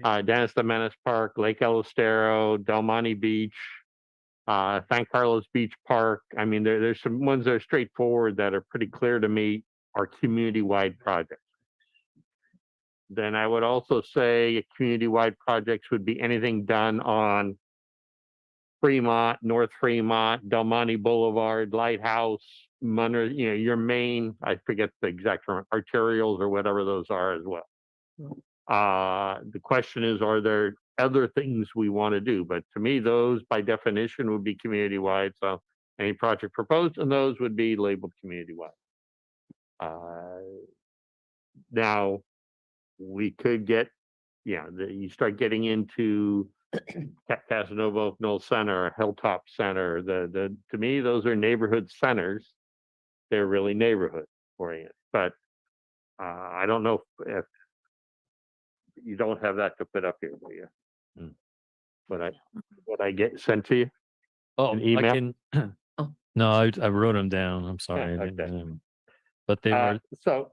Dennis the Menace Park, Lake Elistero, Del Monte Beach, San Carlos Beach Park. I mean, there's some ones that are straightforward that are pretty clear to me are community-wide projects. Then I would also say community-wide projects would be anything done on Fremont, North Fremont, Del Monte Boulevard, Lighthouse, Munner, your main, I forget the exact term, arterials or whatever those are as well. The question is, are there other things we want to do? But to me, those by definition would be community-wide. So any project proposed in those would be labeled community-wide. Now, we could get, you start getting into Casanova, Oak Knoll Center, Hilltop Center. To me, those are neighborhood centers. They're really neighborhood oriented. But I don't know if you don't have that to put up here, but what I get sent to you. Oh, An I email? can. No, I wrote them down. I'm sorry. I Okay. didn't, but they were. So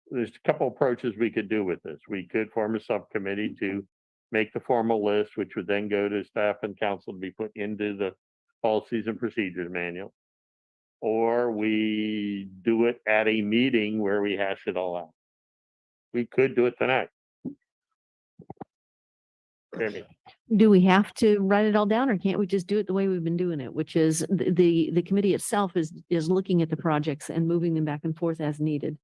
there's a couple approaches we could do with this. We could form a subcommittee to make the formal list, which would then go to staff and council to be put into the policies and procedures manual. Or we do it at a meeting where we hash it all out. We could do it tonight. Jamie. Do we have to write it all down, or can't we just do it the way we've been doing it, which is the committee itself is looking at the projects and moving them back and forth as needed?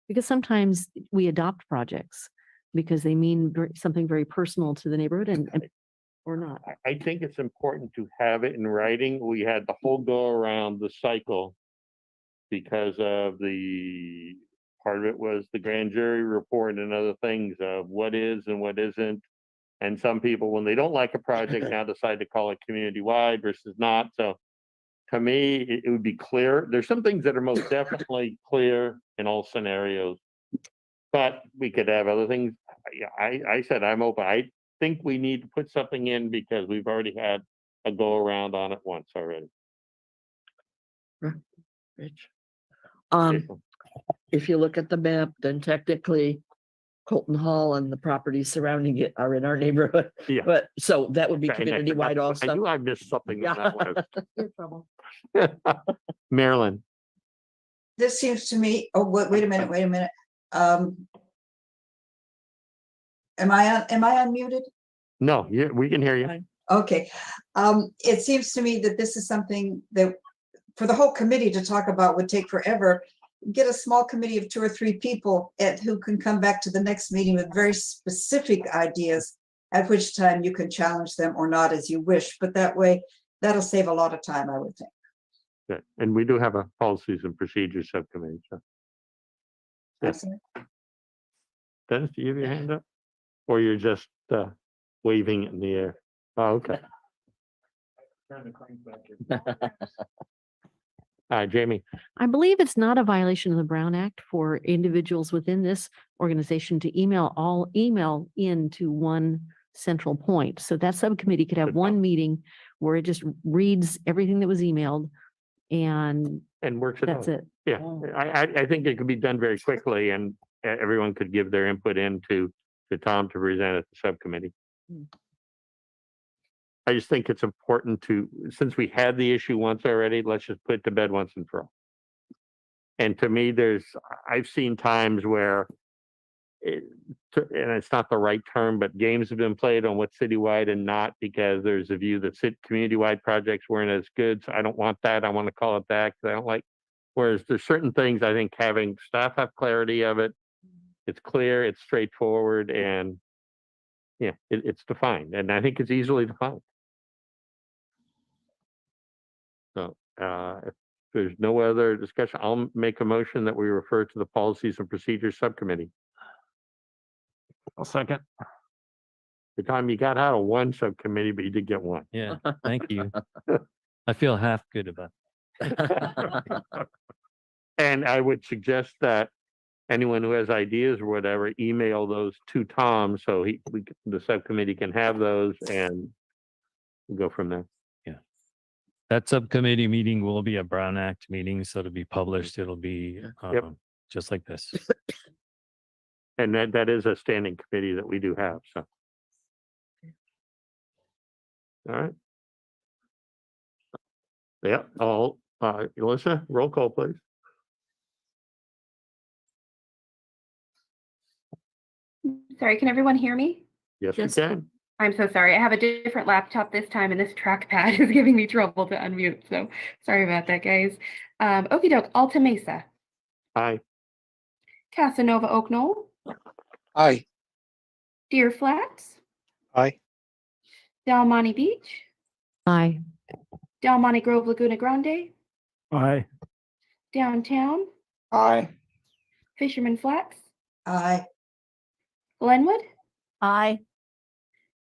Because sometimes we adopt projects because they mean something very personal to the neighborhood and or not. I think it's important to have it in writing. We had the whole go around the cycle because of the part of it was the grand jury report and other things of what is and what isn't. And some people, when they don't like a project, now decide to call it community-wide versus not. So to me, it would be clear. There's some things that are most definitely clear in all scenarios. But we could have other things. I said I'm open. I think we need to put something in because we've already had a go around on it once already. Rich. If you look at the map, then technically Colton Hall and the properties surrounding it are in our neighborhood. Yeah. But so that would be Okay, and I community-wide forgot- also. I knew I missed something on that Your trouble. list. Marilyn. This seems to me, oh, wait a minute. Am I unmuted? No, we can hear you. Okay. It seems to me that this is something that for the whole committee to talk about would take forever. Get a small committee of 2 or 3 people who can come back to the next meeting with very specific ideas, at which time you can challenge them or not as you wish. But that way, that'll save a lot of time, I would think. Good. And we do have a policies and procedures subcommittee. So. Yes. Dennis, do you have your hand up? Or you're just waving it in the air? Oh, okay. Jamie. I believe it's not a violation of the Brown Act for individuals within this organization to email into one central point. So that subcommittee could have one meeting where it just reads everything that was emailed and works it that's out. it. Yeah, I think it could be done very quickly and everyone could give their input to Tom to present at the subcommittee. I just think it's important since we had the issue once already, let's just put it to bed once and for all. And to me, I've seen times where, and it's not the right term, but games have been played on what's citywide and not because there's a view that community-wide projects weren't as good. So I don't want that. I want to call it that because I don't like, whereas there's certain things I think having staff have clarity of it, it's clear, it's straightforward, and yeah, it's defined. And I think it's easily defined. So if there's no other discussion, I'll make a motion that we refer to the Policies and Procedures Subcommittee. I'll second. The time you got out of one subcommittee, but you did get one. Yeah, thank you. I feel half good about it. And I would suggest that anyone who has ideas or whatever, email those to Tom so the subcommittee can have those and go from there. That subcommittee meeting will be a Brown Act meeting, so it'll be published. It'll be just like this. And that is a standing committee that we do have. So, all right. Yeah. Alyssa, roll call, please. Sorry, can everyone hear me? Yes, we can. I'm so sorry. I have a different laptop this time and this trackpad is giving me trouble to unmute. So sorry about that, guys. Okie doke, Alta Mesa, Aye. Casanova Oak Knoll, Aye. Deer Flats, Aye. Del Monte Beach, Aye. Del Monte Grove Laguna Grande, Aye. Downtown, Aye. Fisherman Flats, Aye. Glenwood, Aye.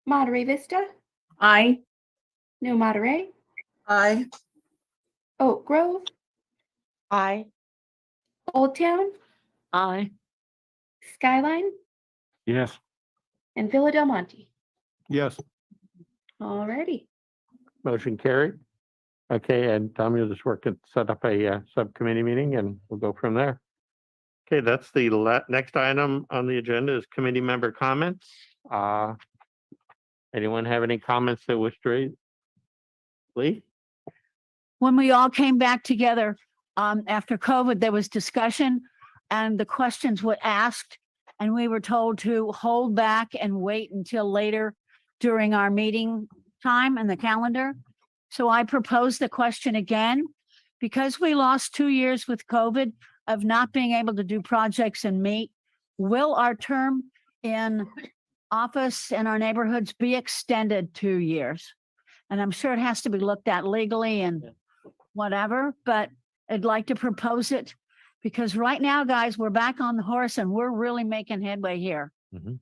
Monterey Vista, Aye. New Monterey, Aye. Oak Grove, Aye. Old Town, Aye. Skyline, Yes. and Villa Del Monte. Yes. Alrighty. Motion carried. Okay, and Tom, you'll just work to set up a subcommittee meeting and we'll go from there. Okay, that's the next item on the agenda is committee member comments. Anyone have any comments that wish to raise? Lee? When we all came back together after COVID, there was discussion and the questions were asked, and we were told to hold back and wait until later during our meeting time and the calendar. So I proposed the question again, because we lost 2 years with COVID of not being able to do projects and meet. Will our term in office in our neighborhoods be extended 2 years? And I'm sure it has to be looked at legally and whatever, but I'd like to propose it because right now, guys, we're back on the horse and we're really making headway here. Mhm.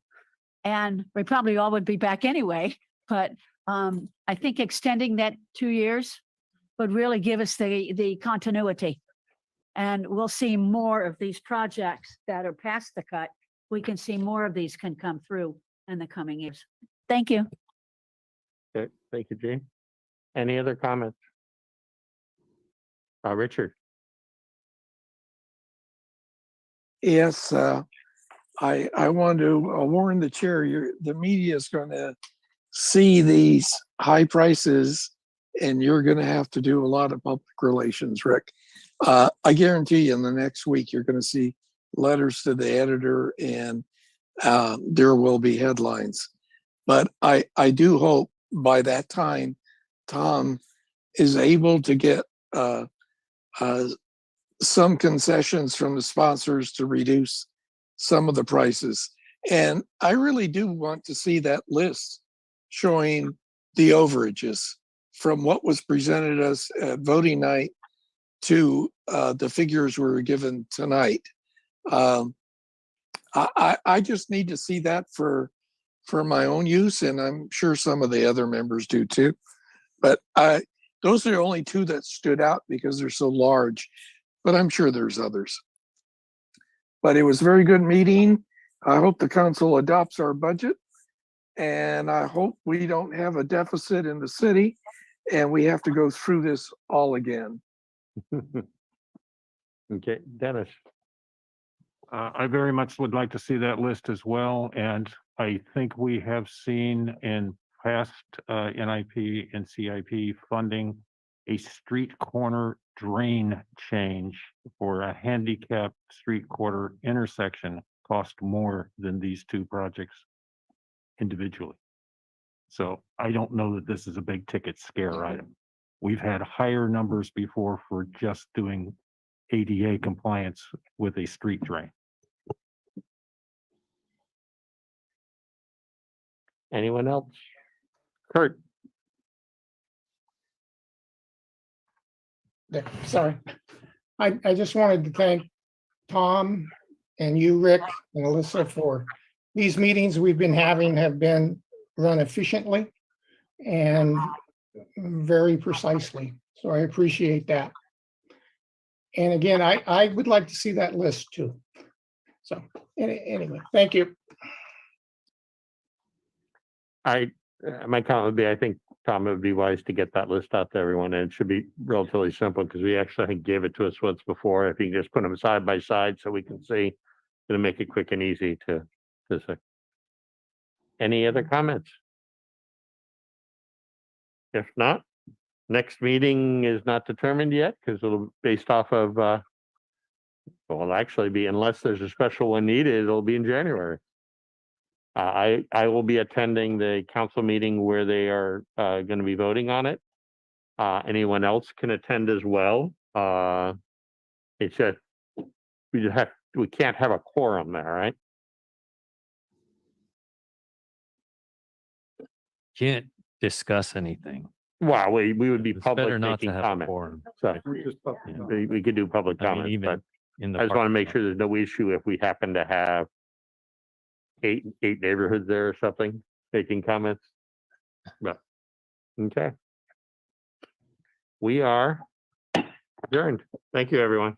And we probably all would be back anyway, but I think extending that 2 years would really give us the continuity. And we'll see more of these projects that are past the cut. We can see more of these can come through in the coming years. Thank you. Okay, thank you, Jane. Any other comments? Richard? Yes, I want to warn the chair, the media is going to see these high prices and you're going to have to do a lot of public relations, Rick. I guarantee you in the next week, you're going to see letters to the editor and there will be headlines. But I do hope by that time, Tom is able to get some concessions from the sponsors to reduce some of the prices. And I really do want to see that list showing the overages from what was presented us at voting night to the figures we were given tonight. I just need to see that for my own use, and I'm sure some of the other members do too. But those are the only two that stood out because they're so large, but I'm sure there's others. But it was a very good meeting. I hope the council adopts our budget, and I hope we don't have a deficit in the city and we have to go through this all again. Okay, Dennis? I very much would like to see that list as well, and I think we have seen in past NIP and CIP funding a street corner drain change for a handicapped street corner intersection cost more than these two projects individually. So I don't know that this is a big ticket scare item. We've had higher numbers before for just doing ADA compliance with a street drain. Anyone else? Kurt? Sorry. I just wanted to thank Tom and you, Rick, and Alyssa for these meetings we've been having have been run efficiently and very precisely. So I appreciate that. And again, I would like to see that list too. So anyway, thank you. My comment would be, I think, Tom, it would be wise to get that list out to everyone, and it should be relatively simple because we actually, I think, gave it to us once before. If you can just put them side by side so we can see, it'll make it quick and easy to see. Any other comments? If not, next meeting is not determined yet because it'll be based off of, well, it'll actually be, unless there's a special one needed, it'll be in January. I will be attending the council meeting where they are going to be voting on it. Anyone else can attend as well. It's just we can't have a quorum there, right? Can't discuss anything. Well, we would be It's public better not to making have a comment. quorum. So we could do public I mean, comment, even but in the I just want to parking make lot. sure there's no issue if we happen to have eight neighborhoods there or something making comments. But okay. We are adjourned. Thank you, everyone.